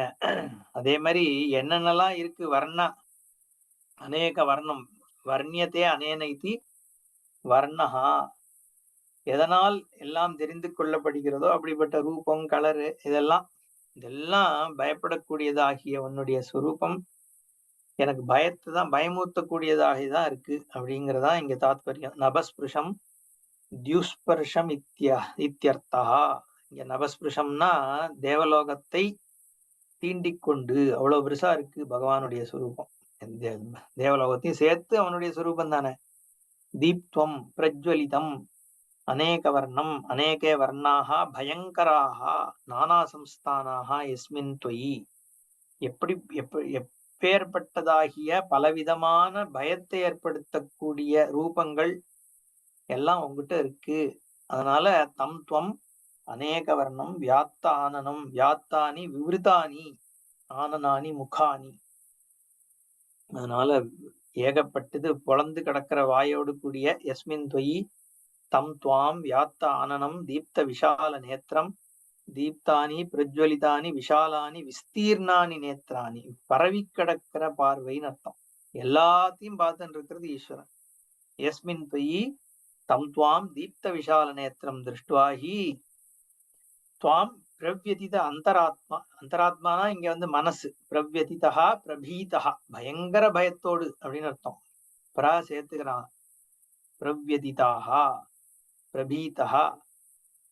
அதே மாதிரி என்னென்னலாம் இருக்கு வர்ணா, அநேக வர்ணம், வர்ணியத்தே அனேனைதி வர்ணஹா, எதனால் எல்லாம் தெரிந்து கொள்ளப்படுகிறதோ அப்படிப்பட்ட ரூபம், கலரு, இதெல்லாம் பயப்படக்கூடியதாகிய உன்னுடைய சுரூபம் எனக்கு பயமூத்தக்கூடியதாக தான் இருக்கு அப்படிங்கிறதா இங்க தாத்பரியம். நபஸ்பிருஷம் தியுஸ்பர்ஷம் இத்தியர்த்தா. இங்க நபஸ்பிருஷம்னா தேவலோகத்தை தீண்டிக் கொண்டு, அவ்வளவு பெருசா இருக்கு பகவானுடைய சுரூபம். தேவலோகத்தையும் சேர்த்து அவனுடைய சுரூபம் தானே. தீப்துவம் பிரஜ்வலிதம் அநேக வர்ணம் அநேகே வர்ணாக பயங்கராக நானா சம்ஸ்தானாக எஸ்மின் தொயி. எப்பேற்பட்டதாகிய பலவிதமான பயத்தை ஏற்படுத்தக்கூடிய ரூபங்கள் எல்லாம் உங்ககிட்ட இருக்கு. அதனால தம் துவம் அநேக வர்ணம் வியாத்த ஆனனம் வியாத்தானி விவருத்தானி ஆனனானி முகானி. அதனால ஏகப்பட்டது பொழந்து கிடக்கிற வாயோடு கூடிய எஸ்மின் தொயி தம் துவாம் வியாத்த ஆனனம் தீப்த விஷால நேத்திரம் தீப்தானி பிரஜ்வலிதானி விஷாலானி விஸ்தீர்ணானி நேத்ராணி. பரவி கிடக்கிற பார்வைன்னு அர்த்தம். எல்லாத்தையும் பார்த்துட்டு இருக்கிறது ஈஸ்வரன். எஸ்மின் தொயி தம் துவாம் தீப்த விஷால நேத்திரம் திருஷ்டுவாகி துவாம் பிரவ்யதித அந்தராத்மா. அந்தராத்மானா இங்க மனசு. பிரவ்யதிதா பிரபீதா, பயங்கர பயத்தோடு அப்படின்னு அர்த்தம். பிரா சேர்த்துக்கிறான். பிரவ்யதிதாக பிரபீதா,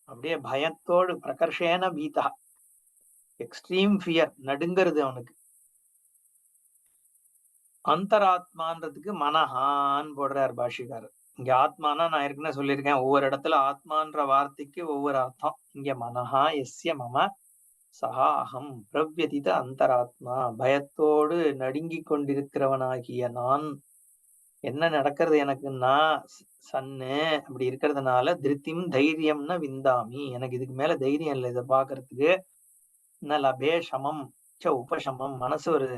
அப்படியே பயத்தோடு, பிரகர்ஷேன பீதா, எக்ஸ்ட்ரீம் ஃபியர், நடுங்கிறது அவனுக்கு. அந்தராத்மான்றதுக்கு மனஹான் போடுறார் பாஷிகாரர். இங்க ஆத்மானா நான் ஏற்கனவே சொல்லியிருக்கேன், ஒவ்வொரு இடத்துல ஆத்மான்ற வார்த்தைக்கு ஒவ்வொரு அர்த்தம். இங்க மனஹா எஸ்ய மம சஹா அகம் பிரவ்யதித அந்தராத்மா, பயத்தோடு நடுங்கிக் கொண்டிருக்கிறவனாகிய நான் என்ன நடக்கிறது எனக்குன்னா, சன்னு அப்படி இருக்கிறதுனால திருத்திம் தைரியம்னா விந்தாமி. எனக்கு இதுக்கு மேல தைரியம் இல்ல இத பார்க்கறதுக்கு. ந லபே சமம் உபசமம். மனசு ஒரு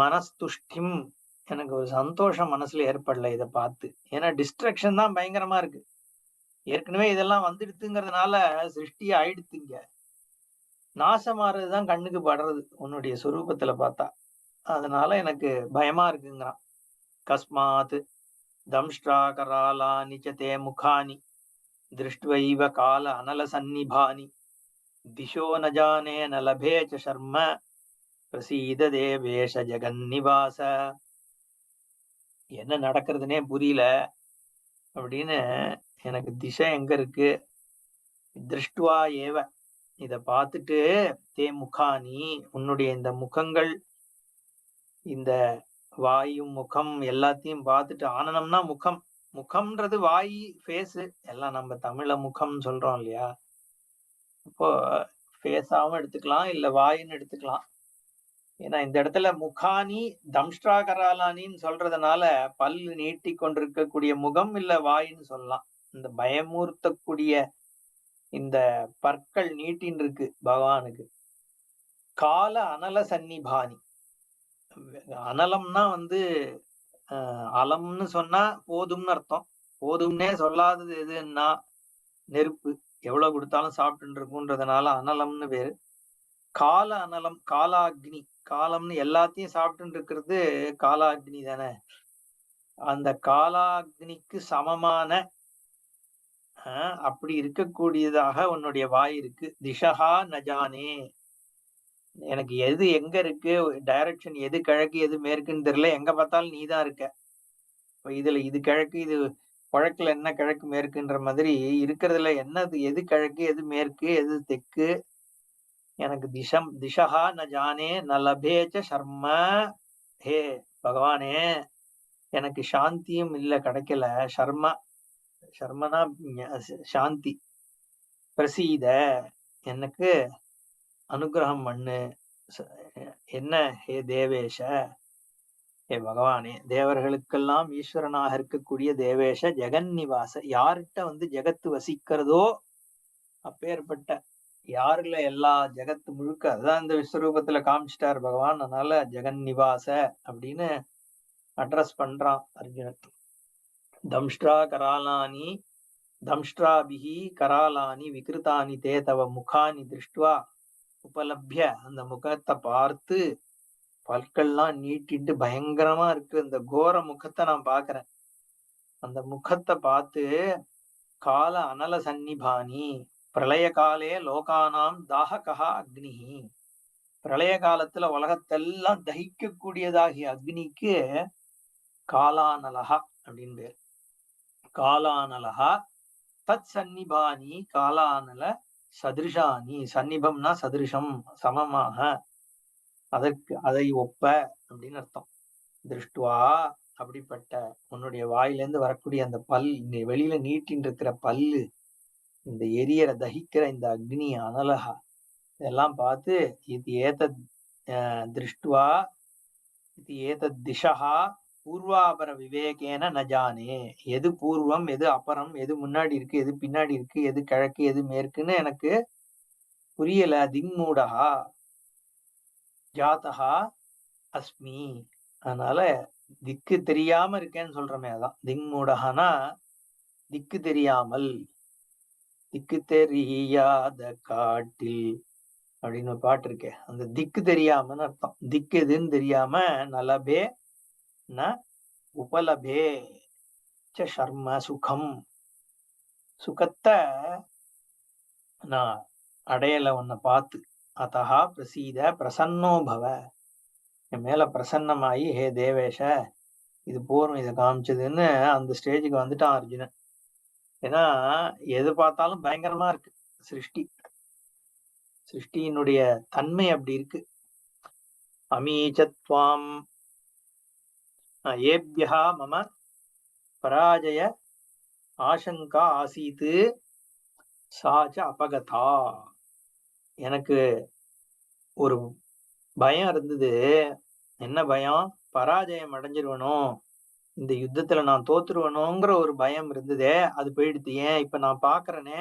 மனஸ்துஷ்டிம். எனக்கு ஒரு சந்தோஷம் மனசுல ஏற்படல இத பார்த்து. ஏன்னா டிஸ்ட்ராக்ஷன் தான் பயங்கரமா இருக்கு. ஏற்கனவே இதெல்லாம் வந்துடுத்துங்கிறதுனால சிருஷ்டி ஆயிடுத்து இங்க. நாசமாறது தான் கண்ணுக்கு படுறது உன்னுடைய சொரூபத்துல பார்த்தா. அதனால எனக்கு பயமா இருக்குங்கிறான். கஸ்மாத் தம்ஷ்ட்ரா கராலானி ச தே முகானி திருஷ்ட்வைவ கால அனல சந்நிபானி திசோ ந ஜானே ந லபே ச சர்ம பிரசீத தேவேஷ ஜெகன்னிவாச. என்ன நடக்கிறதுனே புரியல அப்படின்னு, எனக்கு திசை எங்க இருக்கு, திருஷ்டுவா ஏவ, இத பார்த்துட்டு, தே முகானி, உன்னுடைய இந்த முகங்கள், இந்த வாயும் முகம் எல்லாத்தையும் பார்த்துட்டு, ஆனனம்னா முகம், முகம்ன்றது வாய் ஃபேஸ் எல்லாம் நம்ம தமிழ்ல முகம் சொல்றோம் இல்லையா? இப்போ ஃபேஸாவும் எடுத்துக்கலாம், இல்ல வாயின்னு எடுத்துக்கலாம். ஏன்னா இந்த இடத்துல முகானி தம்ஷ்ட்ரா கராலானின்னு சொல்றதுனால பல்லு நீட்டி கொண்டிருக்கக்கூடிய முகம் இல்ல வாயின்னு சொல்லலாம். இந்த பயமூர்த்தக்கூடிய இந்த பற்கள் நீட்டின்னு இருக்கு பகவானுக்கு. கால அனல சந்நிபானி. அனலம்னா வந்து அலம்னு சொன்னா போதும்னு அர்த்தம். போதும்னே சொல்லாதது எதுன்னா நெருப்பு. எவ்வளவு கொடுத்தாலும் சாப்பிட்டு இருக்குன்றதுனால அனலம்னு பேரு. கால அனலம், காலாக்னி. காலம்னு எல்லாத்தையும் சாப்பிட்டு இருக்கிறது காலாக்னி தானே. அந்த காலாக்னிக்கு சமமான அப்படி இருக்கக்கூடியதாக உன்னுடைய வாய் இருக்கு. திஷஹா நஜானே. எனக்கு எது எங்க இருக்கு, டைரக்ஷன் எது கிழக்கு எது மேற்குன்னு தெரியல. எங்க பார்த்தாலும் நீதான் இருக்க. இப்ப இதுல இது கிழக்கு, இது வழக்குல என்ன கிழக்கு மேற்குன்ற மாதிரி இருக்கிறதுல என்னது, எது கிழக்கு எது மேற்கு எது தெற்கு, எனக்கு திஷஹா ந ஜானே ந லபேச்ச சர்ம. ஹே பகவானே, எனக்கு சாந்தியும் இல்ல, கிடைக்கல. சர்ம, சர்மனா சாந்தி. பிரசீத, எனக்கு அனுகிரகம் பண்ணு. என்ன ஹே தேவேஷ, ஹே பகவானே, தேவர்களுக்கெல்லாம் ஈஸ்வரனாக இருக்கக்கூடிய தேவேஷ ஜெகன்னிவாச. யார்கிட்ட வந்து ஜெகத்து வசிக்கிறதோ அப்பேற்பட்ட, யாருல எல்லா ஜெகத்து முழுக்க, அதான் இந்த விஸ்வரூபத்துல காமிச்சிட்டார் பகவான். அதனால ஜெகன்னிவாச அப்படின்னு அட்ரஸ் பண்றான் அர்ஜுனன். தம்ஷ்ட்ரா கராலானி தம்ஷ்ட்ராபிஹி கராலானி விகிருதானி தே தவ முகானி திருஷ்டுவா உபலப்ய. அந்த முகத்தை பார்த்து பற்கள்லாம் நீட்டிட்டு பயங்கரமா இருக்கு. அந்த கோர முகத்தை நான் பாக்குறேன். அந்த முகத்தை பார்த்து கால அனல சந்நிபானி பிரளய காலே லோகானாம் தாஹகா அக்னிஹி. பிரளய காலத்துல உலகத்தெல்லாம் தகிக்க கூடியதாகிய அக்னிக்கு காலானலஹா அப்படின்னு பேர். காலானலஹா தத் சந்நிபானி காலானல சதிருஷானி. சந்நிபம்னா சதிருஷம், சமமாக, அதற்கு அதை ஒப்ப அப்படின்னு அர்த்தம். திருஷ்டுவா, அப்படிப்பட்ட உன்னுடைய வாயிலிருந்து வரக்கூடிய அந்த பல், வெளியில நீட்டின்னு இருக்கிற பல்லு, இந்த எரியற தகிக்கிற இந்த அக்னி அனலகா, இதெல்லாம் பார்த்து இது ஏதத் திருஷ்டுவா இது ஏதத் திஷா பூர்வாபர விவேகேன நஜானே. எது பூர்வம் எது அபரம், எது முன்னாடி இருக்கு எது பின்னாடி இருக்கு, எது கிழக்கு எது மேற்குன்னு எனக்கு புரியல. திங்மூடகா ஜாதகா அஸ்மி. அதனால திக்கு தெரியாம இருக்கேன்னு சொல்றமே, அதான் திங்மூடகனா திக்கு தெரியாமல். திக்கு தெரியாத காட்டில் அப்படின்னு ஒரு பாட்டு இருக்கே, அந்த திக்கு தெரியாமன்னு அர்த்தம். திக்கு எதுன்னு தெரியாம நலபே ந உபலபே ச சர்ம சுகம். சுகத்தை நான் அடையல உன்னை பார்த்து. அத்தகா பிரசீத பிரசன்னோ பவ. என் மேல பிரசன்னமாயி ஹே தேவேஷ, இது போரும் இதை காமிச்சதுன்னு அந்த ஸ்டேஜுக்கு வந்துட்டான் அர்ஜுனன். ஏன்னா எது பார்த்தாலும் பயங்கரமா இருக்கு சிருஷ்டி. சிருஷ்டியினுடைய தன்மை அப்படி இருக்கு. அமீச்சத்வாம் ஏபியா மம பராஜய ஆசங்கா ஆசீத்து சாச்ச அபகதா. எனக்கு ஒரு பயம் இருந்தது. என்ன பயம்? பராஜயம் அடைஞ்சிருவனும், இந்த யுத்தத்துல நான் தோத்துருவனோங்கிற ஒரு பயம் இருந்ததே, அது போயிடுத்து. ஏன் இப்ப நான் பாக்குறேனே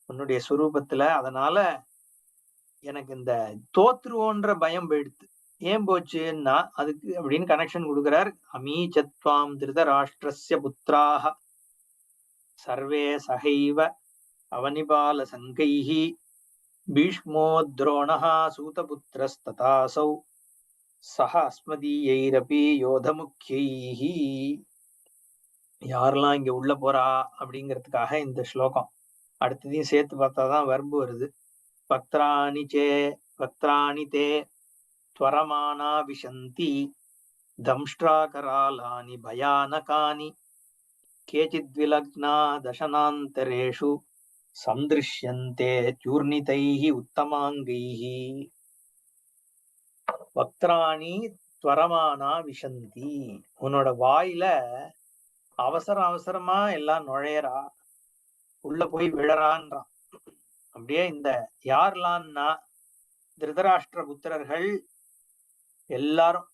உன்னுடைய சுரூபத்துல, அதனால எனக்கு இந்த தோத்துருவோன்ற பயம் போயிடுத்து. ஏன் போச்சுன்னா அதுக்கு அப்படின்னு கனெக்ஷன் கொடுக்கிறார். அமீச்சத்வாம் திருதராஷ்டிரஸ்ய புத்திராக சர்வே சகைவ அவனிபால சங்கைஹி பீஷ்மோ துரோணः சூதபுத்திரஸ்ததாசௌ சஹ அஸ்மதீயைரபி யோதமுக்கியைஹி. யாரெல்லாம் இங்க உள்ள போறா அப்படிங்கிறதுக்காக இந்த ஸ்லோகம். அடுத்ததையும் சேர்த்து பார்த்தாதான் வர்பு வருது. வக்திராணி தே त्वरमाना विशन्ति दंष्ट्राकरालानि भयानकानि केचिद्विलग्ना दशनान्तरेषु सन्दृश्यन्ते चूर्णितैः उत्तमाङ्गैः. வக்திராணி துவரமானா விஷந்தி. உன்னோட வாயில அவசரமா எல்லாம் நுழையறா, உள்ள போய் விழறான்றான். அப்படியே இந்த யாரெல்லாம்னா திருதராஷ்டிர புத்திரர்கள் எல்லாரும்,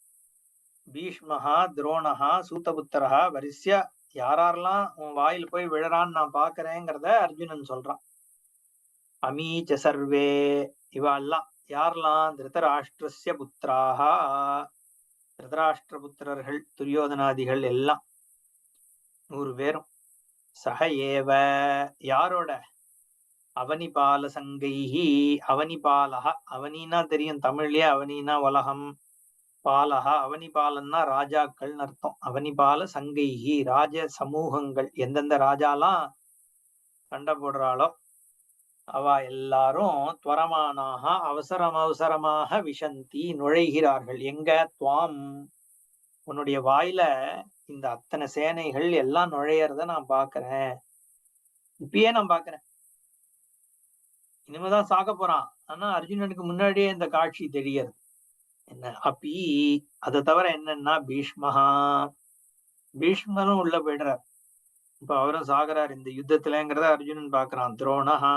பீஷ்மஹா துரோணஹா சூதபுத்திரஹா, வரிசையா யாரெல்லாம் உன் வாயில போய் விழறான்னு நான் பாக்குறேங்கிறத அர்ஜுனன் சொல்றான். அமீச்ச சர்வே, இவெல்லாம் யாரெல்லாம் திருதராஷ்டிரஸ்ய புத்திராஹா, திருதராஷ்டிர புத்திரர்கள் துரியோதனாதிகள் எல்லாம் 100 பேரும். சக ஏவ, யாரோட, அவனிபால சங்கைஹி, அவனிபாலஹா, அவனின்னா தெரியும் தமிழ்லயே, அவனின்னா உலகம், பாலகா அவனிபாலன்னா ராஜாக்கள்னு அர்த்தம். அவனிபால சங்கைஹி, ராஜ சமூகங்கள், எந்தெந்த ராஜாலாம் சண்டை போடுறாளோ அவ எல்லாரும் துவரமானாக அவசரமாக விஷந்தி நுழைகிறார்கள். எங்க, துவாம், உன்னுடைய வாயில இந்த அத்தனை சேனைகள் எல்லாம் நுழையறத நான் பாக்குறேன். இப்பயே நான் பாக்குறேன். இனிமேதான் சாக போறான். ஆனா அர்ஜுனனுக்கு முன்னாடியே இந்த காட்சி தெரியாது. என்ன அப்பி, அதை தவிர என்னன்னா பீஷ்மஹா, பீஷ்மரும் உள்ள போயிடுறார். இப்ப அவரும் சாகரார் இந்த யுத்தத்துலங்கிறத அர்ஜுனன் பாக்குறான். துரோணஹா,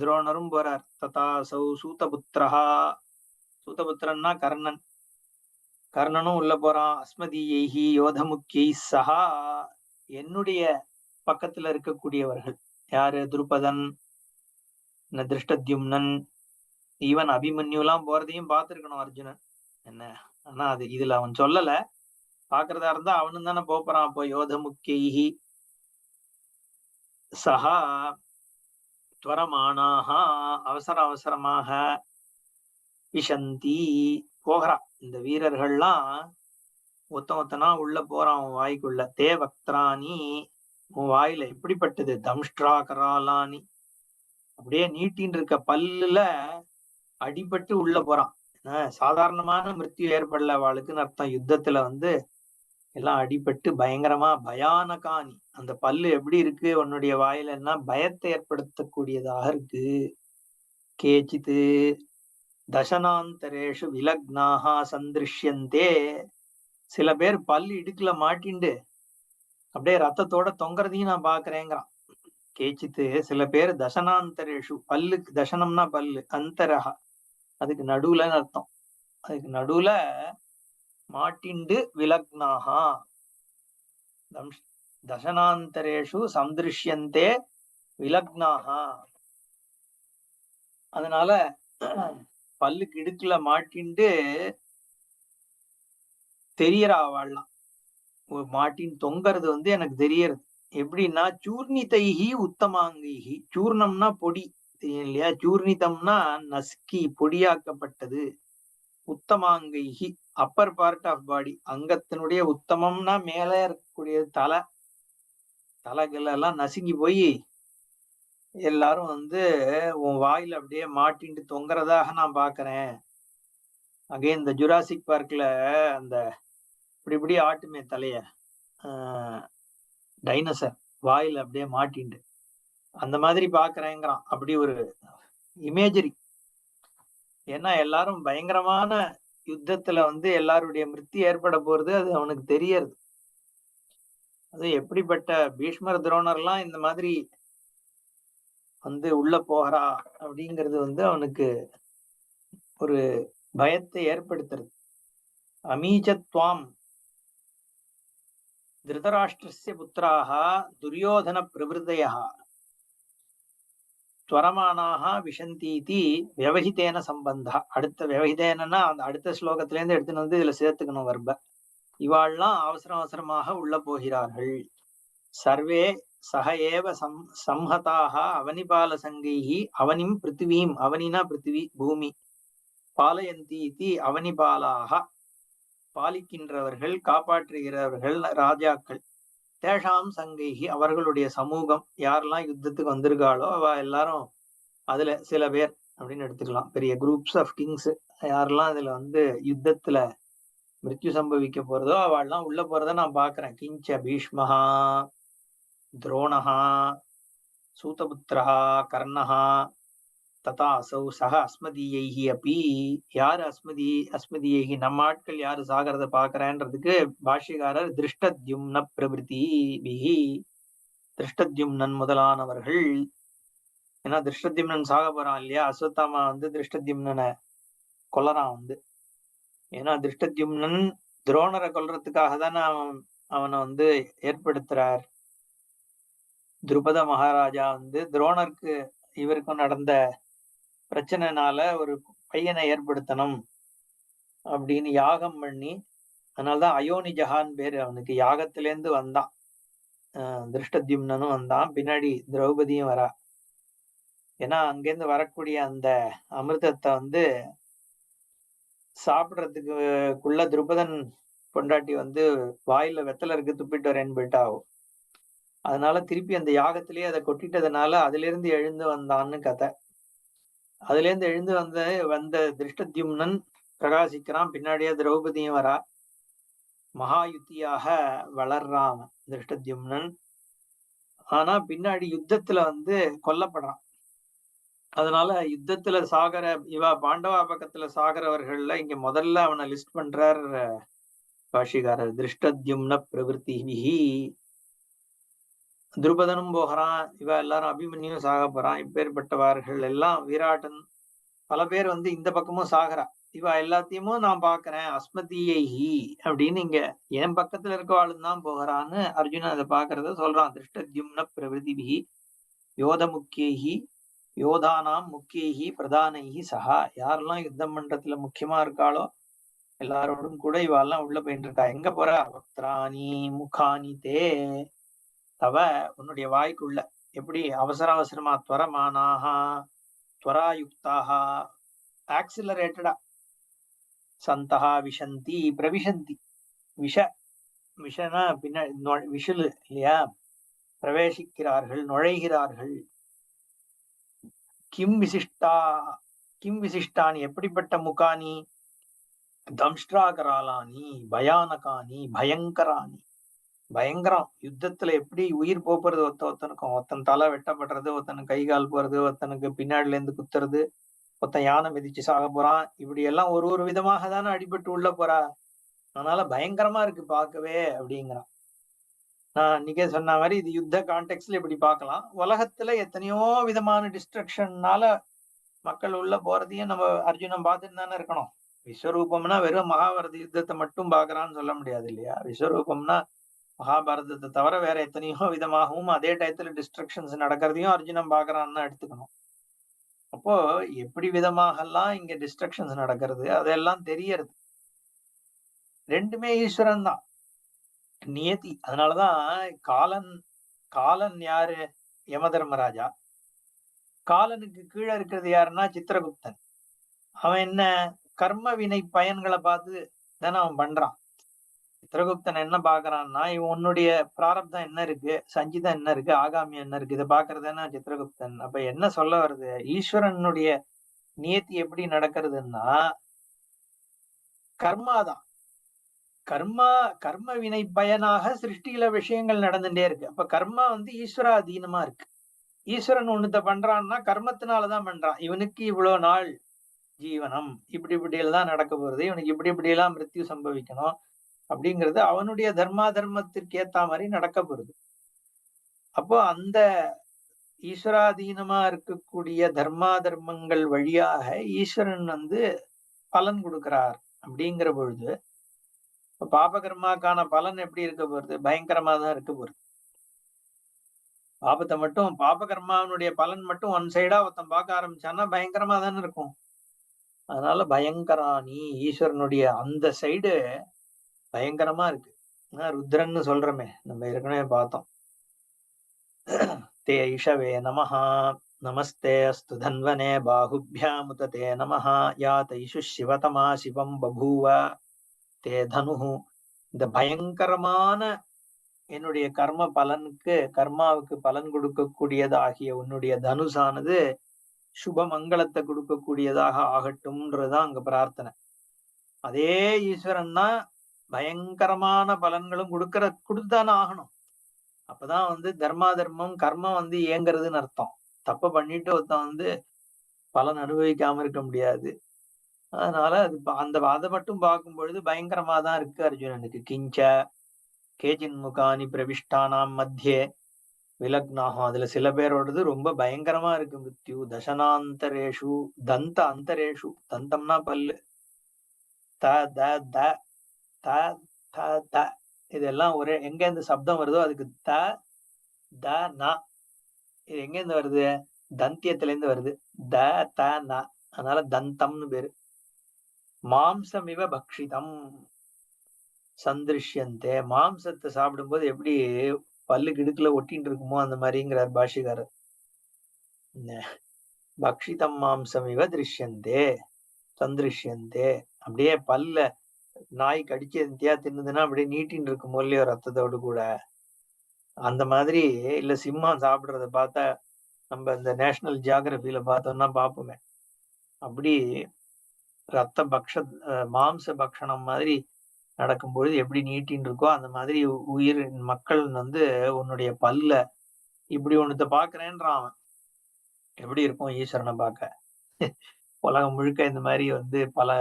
துரோணரும் போறார். ததாசௌ சூதபுத்திரஹா, சூதபுத்திரன்னா கர்ணன், கர்ணனும் உள்ள போறான். அஸ்மதீயைஹி யோதமுக்கியை சஹா, என்னுடைய பக்கத்துல இருக்கக்கூடியவர்கள் யாரு, துருபதன், திருஷ்டத்யும்னன், ஈவன் அபிமன்யுலாம் போறதையும் பார்த்திருக்கணும் அர்ஜுனன். என்ன, ஆனா அது இதுல அவன் சொல்லல. பாக்குறதா இருந்தா அவனும் தானே போறான். அப்போ யோதமுக்கியைஹி சஹா துவரமானாக, அவசரமாக விஷந்தி, போகிறான். இந்த வீரர்கள்லாம் ஒத்தனா உள்ள போறான் உன் வாய்க்குள்ள. தே வக்திராணி, உன் வாயில எப்படிப்பட்டது, தம்ஷ்ட்ரா கராலானி, அப்படியே நீட்டின்னு இருக்க பல்லுல அடிபட்டு உள்ள போறான். சாதாரணமான மிருத்யு ஏற்படல அவளுக்குன்னு அர்த்தம். யுத்தத்துல எல்லாம் அடிபட்டு பயங்கரமா பயானகானி, அந்த பல்லு எப்படி இருக்கு உன்னுடைய வாயிலன்னா பயத்தை ஏற்படுத்தக்கூடியதாக இருக்கு. கேச்சித்து தசனாந்தரேஷு விலக்னாஹா சந்திருஷ்யந்தே, சில பேர் பல்லு இடுக்குல மாட்டிண்டு அப்படியே ரத்தத்தோட தொங்குறதையும் நான் பாக்குறேங்கிறான். கேச்சித்து, சில பேர் தசனாந்தரேஷு, பல்லுக்கு தசனம்னா பல்லு, அந்தரஹா அதுக்கு நடுவுலன்னு அர்த்தம். அதுக்கு நடுவுல மாட்டிண்டு விலக்னாஹா தசனாந்தரேஷு சந்திருஷ்யந்தே விலக்னாஹா, அதனால பல்லுக்கு இடுக்குல மாட்டிண்டு தெரியறா அவள்லாம். மாட்டின் தொங்கறது எனக்கு தெரியறது. எப்படின்னா சூர்ணிதைஹி உத்தமாங்கைஹி, சூர்ணம்னா பொடி தெரியும் இல்லையா, சூர்ணிதம்னா நசுக்கி பொடியாக்கப்பட்டது. உத்தமாங்கைஹி அப்பர் பார்ட் ஆஃப் பாடி, அங்கத்தினுடைய உத்தமம்னா மேல இருக்கக்கூடிய தலைகள் எல்லாம் நசுங்கி போய் எல்லாரும் உன் வாயில அப்படியே மாட்டிட்டு தொங்குறதாக நான் பாக்குறேன். அங்கே இந்த ஜுராசிக் பார்க்ல அந்த இப்படி ஆட்டுமே தலைய டைனோசர், வாயில அப்படியே மாட்டிண்டு அந்த மாதிரி பாக்குறேங்கிறான். அப்படி ஒரு இமேஜரி. ஏன்னா எல்லாரும் பயங்கரமான யுத்தத்துல எல்லாருடைய மிருத்தி ஏற்பட போறது அது அவனுக்கு தெரியறது. அது எப்படிப்பட்ட பீஷ்மர் துரோணர்லாம் இந்த மாதிரி உள்ள போகிறா அப்படிங்கிறது அவனுக்கு ஒரு பயத்தை ஏற்படுத்துறது. அமீச்சத்வாம் திருதராஷ்டிரஸ்ய புத்திராக துரியோதன பிரவிருதயா துவரமானாக விஷந்தீதி வியவஹிதேன சம்பந்தா. அடுத்த வியவஹிதேனன்னா அந்த அடுத்த ஸ்லோகத்துல இருந்து எடுத்துன்னு வந்து இதுல சேர்த்துக்கணும் வர்ப. இவாள்லாம் அவசரமாக உள்ள போகிறார்கள். சர்வே சக ஏவ சம்ஹதாக அவனிபால சங்கைஹி அவனிம் பிருத்திவீம், அவனினா பிருத்திவி பூமி, பாலயந்தி இதி அவனிபாலாக பாலிக்கின்றவர்கள் காப்பாற்றுகிறவர்கள் ராஜாக்கள், தேஷாம் சங்கைஹி அவர்களுடைய சமூகம், யாரெல்லாம் யுத்தத்துக்கு வந்திருக்காளோ அவ எல்லாரும் அதுல சில பேர் அப்படின்னு எடுத்துக்கலாம். பெரிய குரூப்ஸ் ஆஃப் கிங்ஸ் யாரெல்லாம் அதுல வந்து யுத்தத்துல மிருத்யு சம்பவிக்க போறதோ அவள்லாம் உள்ள போறத நான் பாக்குறேன். கிஞ்ச பீஷ்மஹா, துரோணஹா, சூதபுத்திரஹா, கர்ணஹா, ததா அசௌ சக அஸ்மதீயைஹி அப்பி. யாரு அஸ்மதீயைஹி நம்ம ஆட்கள் யாரு சாகிறத பாக்குறேன்றதுக்கு பாஷ்யக்காரர் திருஷ்டத்யும்ன பிரபிருதிபிஹி, திருஷ்டத்யும்னன் முதலானவர்கள். ஏன்னா திருஷ்டத்யும்னன் சாக போறான் இல்லையா, அஸ்வத்தாமா வந்து திருஷ்டத்யும்னனை கொல்லறான் வந்து. ஏன்னா திருஷ்டத்யும்னன் துரோணரை கொல்றதுக்காக தானே அவனை வந்து ஏற்படுத்துறார். துருபத மகாராஜா வந்து துரோணருக்கு இவருக்கும் நடந்த பிரச்சனைனால ஒரு பையனை ஏற்படுத்தணும் அப்படின்னு யாகம் பண்ணி, அதனாலதான் அயோனிஜகான் பேரு அவனுக்கு. யாகத்திலேருந்து வந்தான் திருஷ்டத்யும்னனும் வந்தான், பின்னாடி திரௌபதியும் வரா. ஏன்னா அங்கேருந்து வரக்கூடிய அந்த அமிர்தத்தை வந்து சாப்பிடுறதுக்குள்ள துருபதன் பொண்டாட்டி வந்து வாயில வெத்தலை இருக்கு துப்பிட்டு வரேன்னு போயிட்டா ஆகும். அதனால திருப்பி அந்த யாகத்திலேயே அதை கொட்டிட்டதுனால அதுல இருந்து எழுந்து வந்தான்னு கதை. அதுல இருந்து எழுந்து வந்த திருஷ்டத்யும்னன் பிரகாசிக்கிறான், பின்னாடியே திரௌபதியும் வரா. மகாயுத்தியாக வளர்றான் திருஷ்டத்யும்னன். ஆனா பின்னாடி யுத்தத்துல வந்து கொல்லப்படுறான். அதனால யுத்தத்துல சாகர பாண்டவா பக்கத்துல சாகரவர்கள்ல இங்க முதல்ல அவனை லிஸ்ட் பண்றார் பாஷிகாரர். திருஷ்டத்யும்ன பிரவிருத்திபிஹி, துருபதனும் போகிறான், எல்லாரும் அபிமன்யும் சாக போறான். இப்பேற்பட்டவர்கள் எல்லாம் விராட்டன் பல பேர் வந்து இந்த பக்கமும் சாகரா. எல்லாத்தையும் நான் பாக்குறேன். அஸ்மதியைஹி அப்படின்னு இங்க என் பக்கத்துல இருக்கவாளும் தான் போகிறான்னு அர்ஜுனன் அதை பாக்குறத சொல்றான். திருஷ்டத்யும்ன பிரவிருதிபிஹி யோத முக்கியைஹி யோதானாம் முக்கியைஹி பிரதானைஹி சஹா. யாரெல்லாம் யுத்தம் மன்றத்துல முக்கியமா இருக்காளோ எல்லாரோடும் கூட இவாள்லாம் உள்ள போயிட்டு இருக்கா. எங்க போற? வக்திராணி முகானி தே தவ, உன்னுடைய வாய்க்குள்ள எப்படி அவசரமா துவரமானாகா துவராயுக்தாகா ஆக்சிலரேட்டடா சந்தகா விஷந்தி பிரவிசந்தி. விஷனா பின்னாடி விஷுலு இல்லையா, பிரவேசிக்கிறார்கள், நுழைகிறார்கள். கிம் விசிஷ்டானி எப்படிப்பட்ட முகானி, தம்ஷ்டாகராலானி பயானகானி பயங்கரானி. பயங்கரம். யுத்தத்துல எப்படி உயிர் போறது ஒருத்தனுக்கும், ஒருத்தன் தலை வெட்டப்படுறது, ஒருத்தனுக்கு கை கால் போறது, ஒருத்தனுக்கு பின்னாடில இருந்து குத்துறது, ஒருத்தன் யானை மிதிச்சு சாக போறான். இப்படி எல்லாம் ஒரு விதமாக தானே அடிபட்டு உள்ள போறா. அதனால பயங்கரமா இருக்கு பார்க்கவே அப்படிங்கிறான். நான் அன்னைக்கே சொன்ன மாதிரி இது யுத்த கான்டெக்ட்ல இப்படி பார்க்கலாம். உலகத்துல எத்தனையோ விதமான டிஸ்ட்ரக்ஷன்னால மக்கள் உள்ள போறதையும் நம்ம அர்ஜுனன் பார்த்துட்டு தானே இருக்கணும். விஸ்வரூபம்னா வெறும் மகாபாரத யுத்தத்தை மட்டும் பாக்குறான்னு சொல்ல முடியாது இல்லையா. விஸ்வரூபம்னா மகாபாரதத்தை தவிர வேற எத்தனையோ விதமாகவும் அதே டயத்துல டிஸ்ட்ரக்ஷன்ஸ் நடக்கிறதையும் அர்ஜுனன் பாக்குறான்னு எடுத்துக்கணும். அப்போ எப்படி விதமாகலாம் இங்க டிஸ்ட்ரக்ஷன்ஸ் நடக்கிறது அதெல்லாம் தெரியறது. ரெண்டுமே ஈஸ்வரன் தான், நியதி. அதனாலதான் காலன் யாரு? யம தர்மராஜா. காலனுக்கு கீழே இருக்கிறது யாருன்னா சித்திரகுப்தன். அவன் என்ன கர்ம வினை பயன்களை பார்த்து தானே அவன் பண்றான். சித்திரகுப்தன் என்ன பாக்குறான்னா, இவன் உன்னுடைய பிராரப்தம் என்ன இருக்கு, சஞ்சிதம் என்ன இருக்கு, ஆகாமியம் என்ன இருக்கு, இதை பாக்குறதுன்னா சித்திரகுப்தன். அப்ப என்ன சொல்ல வருது, ஈஸ்வரனுடைய நியத்தி எப்படி நடக்கிறதுன்னா கர்மாதான். கர்ம வினை பயனாக சிருஷ்டியில விஷயங்கள் நடந்துட்டே இருக்கு. அப்ப கர்மா வந்து ஈஸ்வர அதீனமா இருக்கு. ஈஸ்வரன் ஒண்ணுத்த பண்றான்னா கர்மத்தினாலதான் பண்றான். இவனுக்கு இவ்வளவு நாள் ஜீவனம், இப்படி எல்லாம் நடக்க போறது, இவனுக்கு இப்படி எல்லாம் மிருத்யு சம்பவிக்கணும் அப்படிங்கிறது அவனுடைய தர்மத்திற்கு ஏத்த மாதிரி நடக்க போறது. அப்போ அந்த ஈஸ்வராதீனமா இருக்கக்கூடிய தர்மங்கள் வழியாக ஈஸ்வரன் வந்து பலன் கொடுக்கிறார். அப்படிங்கிற பொழுது பாப கர்மாக்கான பலன் எப்படி இருக்க போறது? பயங்கரமா தான் இருக்க போறது. பாபத்தை மட்டும் பாப கர்மாவனுடைய பலன் மட்டும் ஒன் சைடா ஒருத்தன் பார்க்க ஆரம்பிச்சான்னா பயங்கரமா தானே இருக்கும். அதனால பயங்கராணி ஈஸ்வரனுடைய அந்த சைடு பயங்கரமா இருக்கு. ருத்ரன்னு சொல்றோமே, நம்ம ஏற்கனவே பார்த்தோம். தே இஷவே நமஹ நமஸ்தே அஸ்து தன்வனே பாகுபியாமுத தே நமஹ யா தைஷு சிவதமா சிவம் பபூவ தே தனுஹு. இந்த பயங்கரமான என்னுடைய கர்ம பலனுக்கு கர்மாவுக்கு பலன் கொடுக்கக்கூடியதாகிய உன்னுடைய தனுசானது சுப மங்களத்தை கொடுக்கக்கூடியதாக ஆகட்டும்ன்றதுதான் அங்க பிரார்த்தனை. அதே ஈஸ்வரன் தான் பயங்கரமான பலன்களும் கொடுத்துதானே ஆகணும். அப்பதான் வந்து தர்மா தர்மம் கர்மம் வந்து இயங்குறதுன்னு அர்த்தம். தப்ப பண்ணிட்டு ஒருத்தன் பலன் அனுபவிக்காம இருக்க முடியாது. அதனால அந்த அதை மட்டும் பார்க்கும் பொழுது பயங்கரமா தான் இருக்கு அர்ஜுனனுக்கு. கிஞ்ச கேஜின் முகானி பிரவிஷ்டானாம் மத்தியே விலக்னாகும். அதுல சில பேரோடது ரொம்ப பயங்கரமா இருக்கு. மிருத்யு தசனாந்தரேஷு தந்த அந்தரேஷு. தந்தம்னா பல்லு. த த த த த த இதெல்லாம் ஒரே எங்க இருந்து சப்தம் வருதோ அதுக்கு த த ந. இது எங்க இருந்து வருது? தந்தியத்துல இருந்து வருது. த த ந. அதனால தந்தம்னு பேரு. மாம்சமிவ பக்ஷிதம் சந்திருஷ்யந்தே. மாம்சத்தை சாப்பிடும்போது எப்படி பல்லு கிடுக்குல ஒட்டின்னு இருக்குமோ அந்த மாதிரிங்கிறார் பாஷிகாரர். பக்ஷிதம் மாம்சமிவ திருஷ்யந்தே சந்திருஷ்யந்தே. அப்படியே பல்ல நாய் கடிச்சு எந்தியா தின்னுதுன்னா அப்படியே நீட்டின்னு இருக்குமோ இல்லையோ ரத்தத்தோடு கூட. அந்த மாதிரி இல்ல சிம்மம் சாப்பிடுறத பார்த்தா நம்ம இந்த நேஷனல் ஜியாகிரபில பார்த்தோம்னா பார்ப்போமே. அப்படி ரத்த மாம்ச பக்ஷணம் மாதிரி நடக்கும்பொழுது எப்படி நீட்டின்னு இருக்கோ அந்த மாதிரி உயிர் மக்கள் உன்னுடைய பல்ல இப்படி ஒண்ணுத்த பாக்குறேன்றான் அவன். எப்படி இருக்கும் ஈஸ்வரனை பார்க்க? உலகம் முழுக்க இந்த மாதிரி பல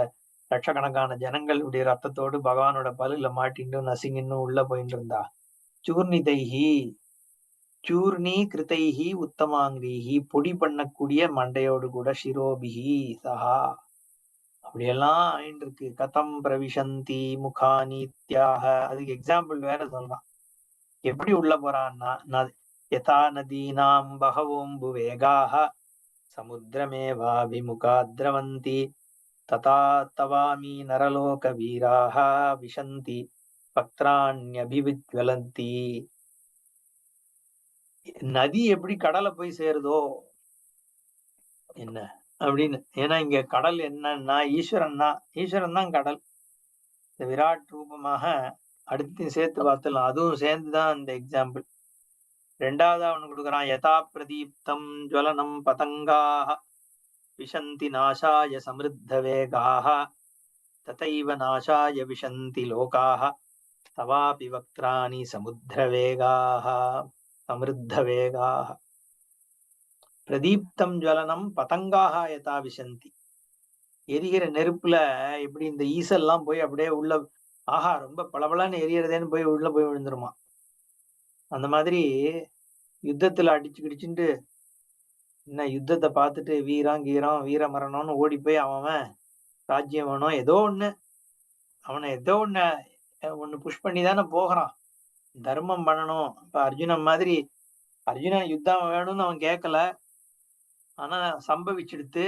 லட்சக்கணக்கான ஜனங்களுடைய ரத்தத்தோடு பகவானோட பல்லுல மாட்டின்னு நசுங்கின்னு உள்ள போயிட்டு இருந்தா. சூர்ணிதைஹி சூர்ணி கிருதைஹி உத்தமாங்கிரிஹி. பொடி பண்ணக்கூடிய மண்டையோடு கூட சிரோபிஹி சஹா. அப்படியெல்லாம் ஆயிட்டு இருக்கு. கதம் பிரவிசந்தி முகானி தியாக. அதுக்கு எக்ஸாம்பிள் வேற சொல்லலாம். எப்படி உள்ள போறான்னா யதா நதீனாம் பகவோம்பு வேகாக சமுத்திரமேவாபிமுகா திரவந்தி ததா தவாமி நரலோக வீராக விசந்தி பக்திராண்யபிவிஜ்வலந்தி. நதி எப்படி கடலை போய் சேருதோ என்ன அப்படின்னு. ஏன்னா இங்க கடல் என்னன்னா ஈஸ்வரன் தான் கடல். இந்த விராட் ரூபமாக அடுத்து சேர்த்து பார்த்துலாம். அதுவும் சேர்ந்துதான் இந்த எக்ஸாம்பிள். ரெண்டாவது அவனு கொடுக்குறான். யதா பிரதீப்தம் ஜுவலனம் பதங்காக விசந்தி நாசாய சமிருத்த வேகாக ததைவ நாசாய விசந்தி லோகாக தவாபி வக்திராணி சமுத்திர வேகாக சமிருத்த வேகாக. பிரதீப்தம் ஜுவலனம் பதங்காக யதா விசந்தி. எரிகிற நெருப்புல எப்படி இந்த ஈசல்லாம் போய் அப்படியே உள்ள ஆஹா ரொம்ப பளபளன்னு எரியறதேன்னு போய் உள்ள போய் விழுந்துருமா. அந்த மாதிரி யுத்தத்துல அடிச்சு கிடிச்சுட்டு என்ன யுத்தத்தை பார்த்துட்டு வீரம் கீரம் வீர மரணம்னு ஓடி போய் அவன் ராஜ்யம் வேணும் ஏதோ ஒண்ணு அவனை ஏதோ ஒண்ணு புஷ் பண்ணி தானே போகிறான். தர்மம் பண்ணணும். இப்ப அர்ஜுனன் மாதிரி அர்ஜுனன் யுத்தம் வேணும்னு அவன் கேட்கல. ஆனா சம்பவிச்சுடுத்து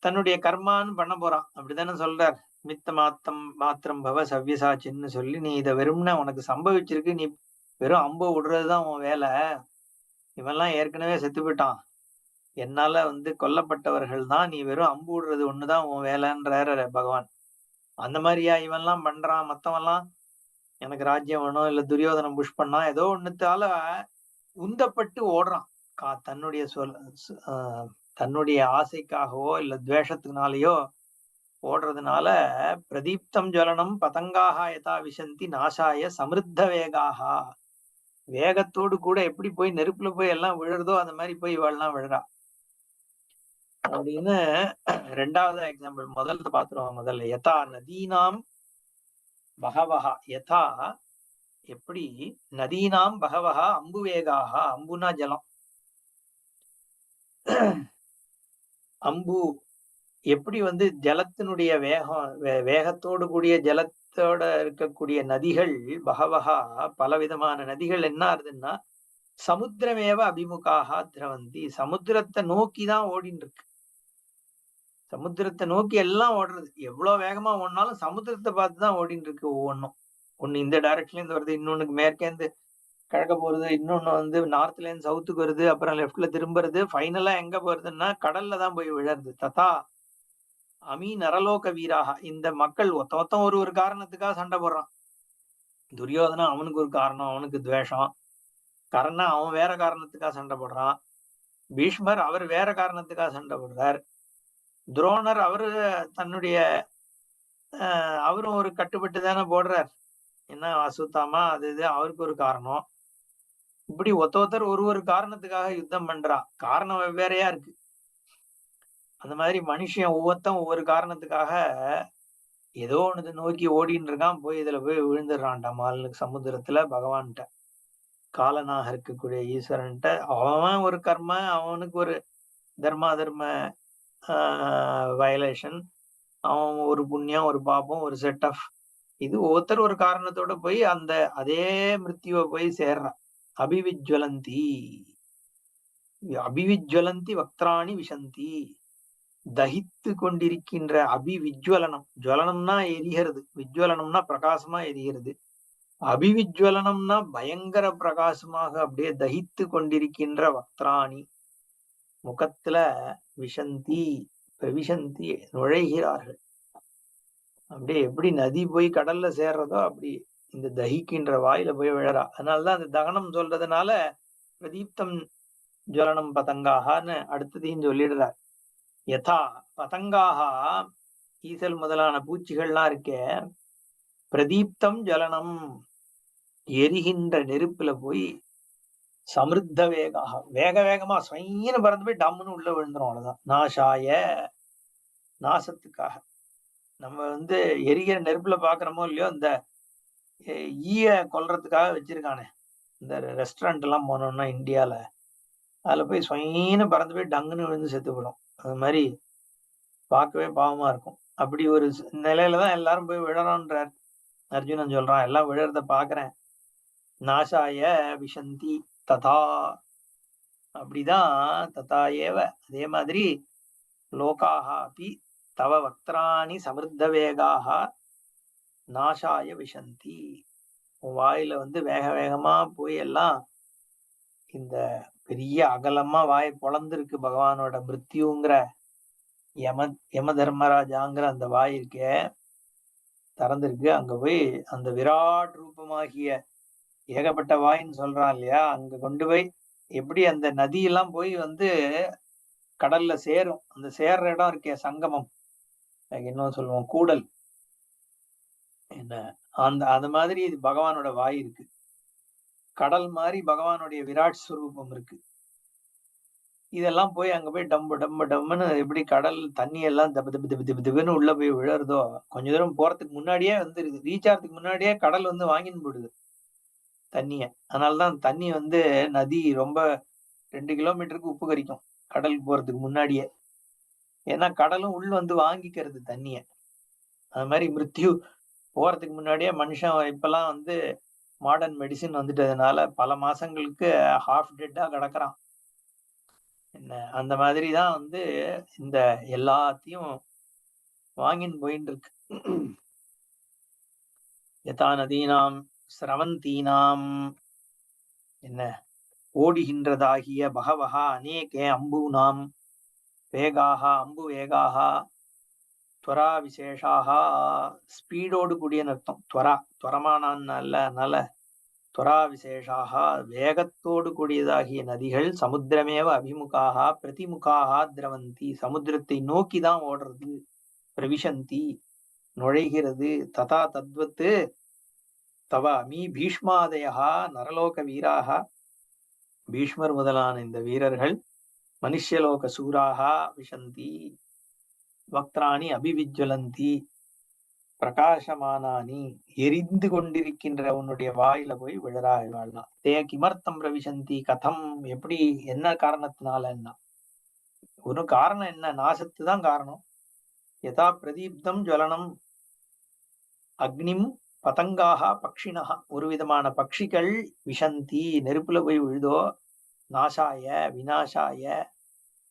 தன்னுடைய கர்மான்னு பண்ண போறான். அப்படித்தானே சொல்றார். மித்த மாத்திரம் பவ சவ்யசாச்சின்னு சொல்லி நீ இதை வெறும்னா உனக்கு சம்பவிச்சிருக்கு. நீ வெறும் அம்பு விடுறதுதான் உன் வேலை. இவெல்லாம் ஏற்கனவே செத்து போயிட்டான். என்னால கொல்லப்பட்டவர்கள் தான். நீ வெறும் அம்பு விடுறது ஒண்ணுதான் உன் வேலைன்றாரு பகவான். அந்த மாதிரியா இவன்லாம் பண்றான். மத்தவன்லாம் எனக்கு ராஜ்யம் வேணும் இல்ல துரியோதனம் புஷ் பண்ணா ஏதோ ஒண்ணுத்தால உந்தப்பட்டு ஓடுறான். தன்னுடைய தன்னுடைய ஆசைக்காகவோ இல்ல துவேஷத்தினாலேயோ ஓடுறதுனால பிரதீப்தம் ஜுவலனம் பதங்காக யதா விசந்தி நாசாய சமிருத்த வேகாக. வேகத்தோடு கூட எப்படி போய் நெருப்புல போய் எல்லாம் விழுறதோ அந்த மாதிரி போய் இவெல்லாம் விழுறா அப்படின்னு ரெண்டாவது எக்ஸாம்பிள். முதல்ல பாத்துருவோம். முதல்ல யதா நதீனாம் பகவஹா. யதா எப்படி நதீனாம் பகவஹா அம்பு வேகாக. அம்புனா ஜலம். அம்பு எப்படி ஜலத்தினுடைய வேகத்தோடு கூடிய பிரதீப்தோட இருக்கக்கூடிய நதிகள் பகவஹா பலவிதமான நதிகள் என்ன ஆகுதுன்னா சமுத்திரமேவ அபிமுகாக திரவந்தி. சமுத்திரத்தை நோக்கி தான் ஓடின்னு இருக்கு. சமுத்திரத்தை நோக்கி எல்லாம் ஓடுறது. எவ்வளவு வேகமா ஓடினாலும் சமுத்திரத்தை பார்த்து தான் ஓடின்னு இருக்கு ஒவ்வொன்றும். ஒண்ணு இந்த டைரக்ஷன்ல இருந்து வருது, இன்னொன்னுக்கு மேற்கேந்து கிழக்க போறது, இன்னொன்னு வந்து நார்த்ல இருந்து சவுத்துக்கு வருது, அப்புறம் லெஃப்ட்ல திரும்புறது, ஃபைனலா எங்க போறதுன்னா கடல்ல தான் போய் விழறது. ததா அமி நரலோக வீராக. இந்த மக்கள் ஒருத்தன் ஒரு காரணத்துக்காக சண்டை போடுறான். துரியோதனா அவனுக்கு ஒரு காரணம், அவனுக்கு துவேஷம். கர்ணா அவன் வேற காரணத்துக்காக சண்டை போடுறான். பீஷ்மர் அவர் வேற காரணத்துக்காக சண்டை போடுறார். துரோணர் அவரு தன்னுடைய அவரும் ஒரு கட்டுப்பட்டு தானே போடுறார். என்ன அசுத்தாமா அது இது அவருக்கு ஒரு காரணம். இப்படி ஒருத்தர் ஒரு காரணத்துக்காக யுத்தம் பண்றா. காரணம் வெவ்வேறையா இருக்கு. அந்த மாதிரி மனுஷன் ஒவ்வொருத்தன் ஒவ்வொரு காரணத்துக்காக ஏதோ ஒண்ணு நோக்கி ஓடின்னு இருக்கான். போய் இதுல போய் விழுந்துடுறான்டா மாலுக்கு சமுத்திரத்துல பகவான்கிட்ட. காலனாக இருக்கக்கூடிய ஈஸ்வரன்ட்ட அவன் ஒரு கர்ம, அவனுக்கு ஒரு தர்ம வயலேஷன், அவன் ஒரு புண்ணியம் ஒரு பாபம் ஒரு செட் ஆஃப் இது ஒவ்வொருத்தர் ஒரு காரணத்தோட போய் அந்த அதே மிருத்யுவை போய் சேர்றான். அபிவிஜ்வலந்தி அபிவிஜ்வலந்தி வக்திராணி விஷந்தி. தகித்து கொண்டிருக்கின்ற அபிவிஜ்வலனம். ஜுவலனம்னா எரிகிறது, விஜ்வலனம்னா பிரகாசமா எரிகிறது. அபிவிஜ்வலனம்னா பயங்கர பிரகாசமாக அப்படியே தகித்து கொண்டிருக்கின்ற வக்திராணி முகத்துல விஷந்தி பிரவிசந்தி நுழைகிறார்கள். அப்படியே எப்படி நதி போய் கடல்ல சேர்றதோ அப்படி இந்த தகிக்கின்ற வாயில போய் விழறா. அதனாலதான் அந்த தகனம் சொல்றதுனால பிரதீப்தம் ஜுவலனம் பதங்காகனு அடுத்ததையும் சொல்லிடுறார். யதா பதங்காக ஈசல் முதலான பூச்சிகள்லாம் இருக்கே, பிரதீப்தம் ஜலனம் எரிகின்ற நெருப்புல போய் சமிருத்த வேகாக வேக வேகமா ஸ்வைன்னு பறந்து போய் டம்முன்னு உள்ள விழுந்துரும். அவ்வளவுதான். நாசாய நாசத்துக்காக. நம்ம வந்து எரிகிற நெருப்புல பாக்குறோமோ இல்லையோ, இந்த ஈய கொல்றதுக்காக வச்சிருக்கானே இந்த ரெஸ்டாரண்ட் எல்லாம் போனோம்னா இந்தியால, அதுல போய் ஸ்வைன்னு பறந்து போய் டங்குன்னு விழுந்து செத்து போடும். அது மாதிரி பார்க்கவே பாவமா இருக்கும். அப்படி ஒரு நிலையிலதான் எல்லாரும் போய் விழறோன்றார். அர்ஜுனன் சொல்றான், எல்லாம் விழறத பாக்குறேன். நாசாய விஷந்தி ததா. அப்படிதான் ததா ஏவ அதே மாதிரி லோகாக அப்படி தவ வக்திராணி சமிருத்த வேகாக நாசாய விஷந்தி. உன் வாயில வந்து வேக வேகமா போய் எல்லாம் இந்த பெரிய அகலமா வாய் பொளந்திருக்கு பகவானோட மிருத்யுங்கிற யம தர்மராஜாங்கிற அந்த வாய் இருக்கே திறந்திருக்கு. அங்க போய் அந்த விராட் ரூபமாகிய ஏகப்பட்ட வாயின்னு சொல்றான் இல்லையா, அங்க கொண்டு போய் எப்படி அந்த நதியெல்லாம் போய் வந்து கடல்ல சேரும். அந்த சேர்ற இடம் இருக்கே சங்கமம், என்ன சொல்லுவோம் கூடல், என்ன அந்த அது மாதிரி இது பகவானோட வாய் இருக்கு. கடல் மாதிரி பகவானுடைய விராட் ஸ்வரூபம் இருக்கு. இதெல்லாம் போய் அங்க போய் டம்பு டம்பு டம்முன்னு எப்படி கடல் தண்ணி எல்லாம் தப்பு தப்பு தப்பு தப்பு தப்புன்னு உள்ள போய் விழறதோ, கொஞ்ச தூரம் போறதுக்கு முன்னாடியே வந்து ரீச் ஆகிறதுக்கு முன்னாடியே கடல் வந்து வாங்கின்னு போடுது தண்ணிய. அதனாலதான் தண்ணி வந்து நதி ரொம்ப 2 கிலோமீட்டருக்கு உப்பு கரிக்கும் கடலுக்கு போறதுக்கு முன்னாடியே. ஏன்னா கடலும் உள்ள வந்து வாங்கிக்கிறது தண்ணிய. அது மாதிரி மிருத்யு போறதுக்கு முன்னாடியே மனுஷன் இப்பெல்லாம் வந்து மாடர்ன் மெடிசின் வந்துட்டதுனால பல மாசங்களுக்கு ஹாஃப் டெட்டா கிடக்குறான். என்ன அந்த மாதிரிதான் வந்து இந்த எல்லாத்தையும் வாங்கின்னு போயின்னு இருக்கு. யதா நதீனாம் ஸ்ரவந்தீனாம் என்ன ஓடுகின்றதாகிய பகவஹா அநேகே அம்பூனாம் வேகாக அம்பு வேகாக துவரா விசேஷாக ஸ்பீடோடு கூடிய அர்த்தம். துவரமானான் அல்ல, அதனால துவரா விசேஷாக வேகத்தோடு கூடியதாகிய நதிகள் சமுத்திரமேவ அபிமுகாக பிரதிமுகாக திரவந்தி. சமுத்திரத்தை நோக்கிதான் ஓடுறது. பிரவிசந்தி நுழைகிறது. ததா தத்வத்து தவ அமி பீஷ்மாதயா நரலோக வீராக. பீஷ்மர் முதலான இந்த வீரர்கள் மனுஷ்யலோக சூராக விஷந்தி வக்திராணி அபிவிஜ்வலந்தி பிரகாசமானானி எரிந்து கொண்டிருக்கின்ற உன்னுடைய வாயில போய் விழறாய்வாள்லாம். தே கிமர்த்தம் பிரவிசந்தி கதம் எப்படி என்ன காரணத்தினாலன்னா ஒரு காரணம் என்ன, நாசத்து தான் காரணம். யதா பிரதீப்தம் ஜுவலனம் அக்னிம் பதங்காக பக்ஷிணஹ, ஒரு விதமான பட்சிகள் விஷந்தி, நெருப்புல போய் விழுதோ, நாசாய விநாசாய,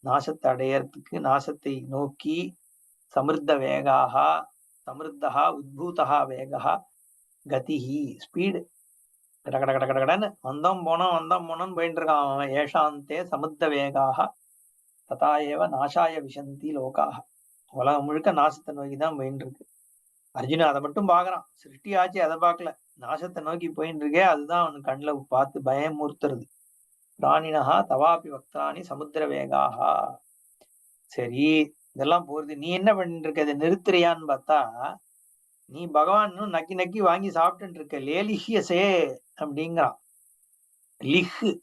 நாசத்தை அடையறதுக்கு, நாசத்தை நோக்கி, சமிருத்த வேகாக, சமிருத்தா உத்பூதா வேகா, கதிஹி ஸ்பீடு, கட கட கட கடன்னு வந்தோம் போனோம்னு போயிட்டு இருக்கான் அவன். ஏஷாந்தே சமுத்த வேகாக ததா ஏவ நாசாய விசந்தி லோகாக, உலகம் முழுக்க நாசத்தை நோக்கி தான் போயிட்டு இருக்கு. அர்ஜுனன் அதை மட்டும் பாக்குறான், சிருஷ்டி ஆச்சு அதை பார்க்கல, நாசத்தை நோக்கி போயிட்டு இருக்கே, அதுதான் அவனுக்கு கண்ணுல பார்த்து பயமுறுத்துறது. பிராணினஹா தவாபி பக்தானி சமுத்திர வேகாகா. சரி, இதெல்லாம் போறது, நீ என்ன பண்ணிட்டு இருக்க, இதை நிறுத்துறியான்னு பார்த்தா, நீ பகவான் நக்கி நக்கி வாங்கி சாப்பிட்டு இருக்க, லேலிஹியசே அப்படிங்கிறான். லிஹ்,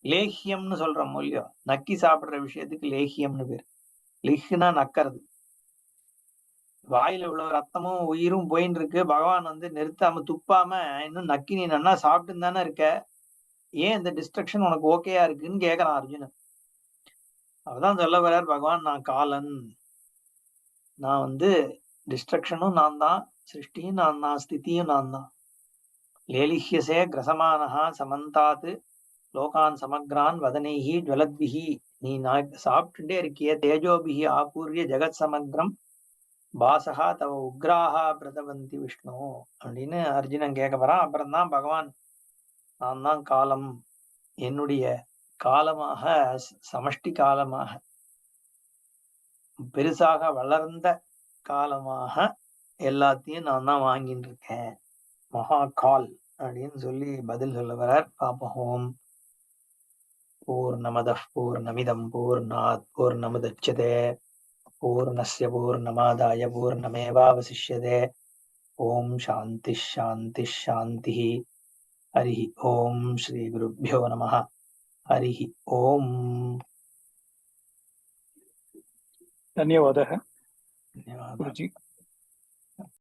லேஹியம்னு சொல்ற மூலியம், நக்கி சாப்பிடுற விஷயத்துக்கு லேஹியம்னு பேர். லிஹ்னா நக்கிறது. வாயில உள்ள ரத்தமும் உயிரும் போயின்னு இருக்கு, பகவான் நிறுத்தாம துப்பாம இன்னும் நக்கி நீ நன்னா சாப்பிட்டு தானே இருக்க, ஏன் இந்த டிஸ்ட்ரக்ஷன் உனக்கு ஓகேயா இருக்குன்னு கேக்குறான் அர்ஜுனன். அவதான் சொல்ல வர்றார் பகவான், நான் காலன், நான் டிஸ்ட்ரக்ஷனும் நான் தான், சிருஷ்டியும் நான் தான், ஸ்திதியும் நான் தான். லேலிஹ்யசே கிரசமானஹா சமந்தாத் லோகான் சமக்ரான் வதனைஹி ஜ்வலத்பிஹி, நீ சாப்பிட்டுட்டே இருக்கிய, தேஜோபிஹி ஆபூர்ய ஜெகத் சமக்ரம் பாசகா தவ உக்ராஹா பிரதவந்தி விஷ்ணு அப்படின்னு அர்ஜுனன் கேட்க போறான். அப்புறம் தான் பகவான், நான் தான் காலம், என்னுடைய காலமாக, சமஷ்டி காலமாக, பெருசாக வளர்ந்த காலமாக எல்லாத்தையும் நான் தான் வாங்கிட்டு இருக்கேன், மகா கால் அப்படின்னு சொல்லி பதில் சொல்ல வரார். பாப்போம். பூர்ணமதః பூர்ணமிதம் பூர்ணாத் பூர்ணமுதச்யதே பூர்ணஸ்ய பூர்ணமாதாய பூர்ணமேவாவசிஷ்யதே. ஓம் சாந்தி சாந்தி சாந்தி. ஹரி ஓம் ஸ்ரீ குருभ्यो நமः. ஹரி ஓம். धन्यवादः धन्यवादः गुरुजी.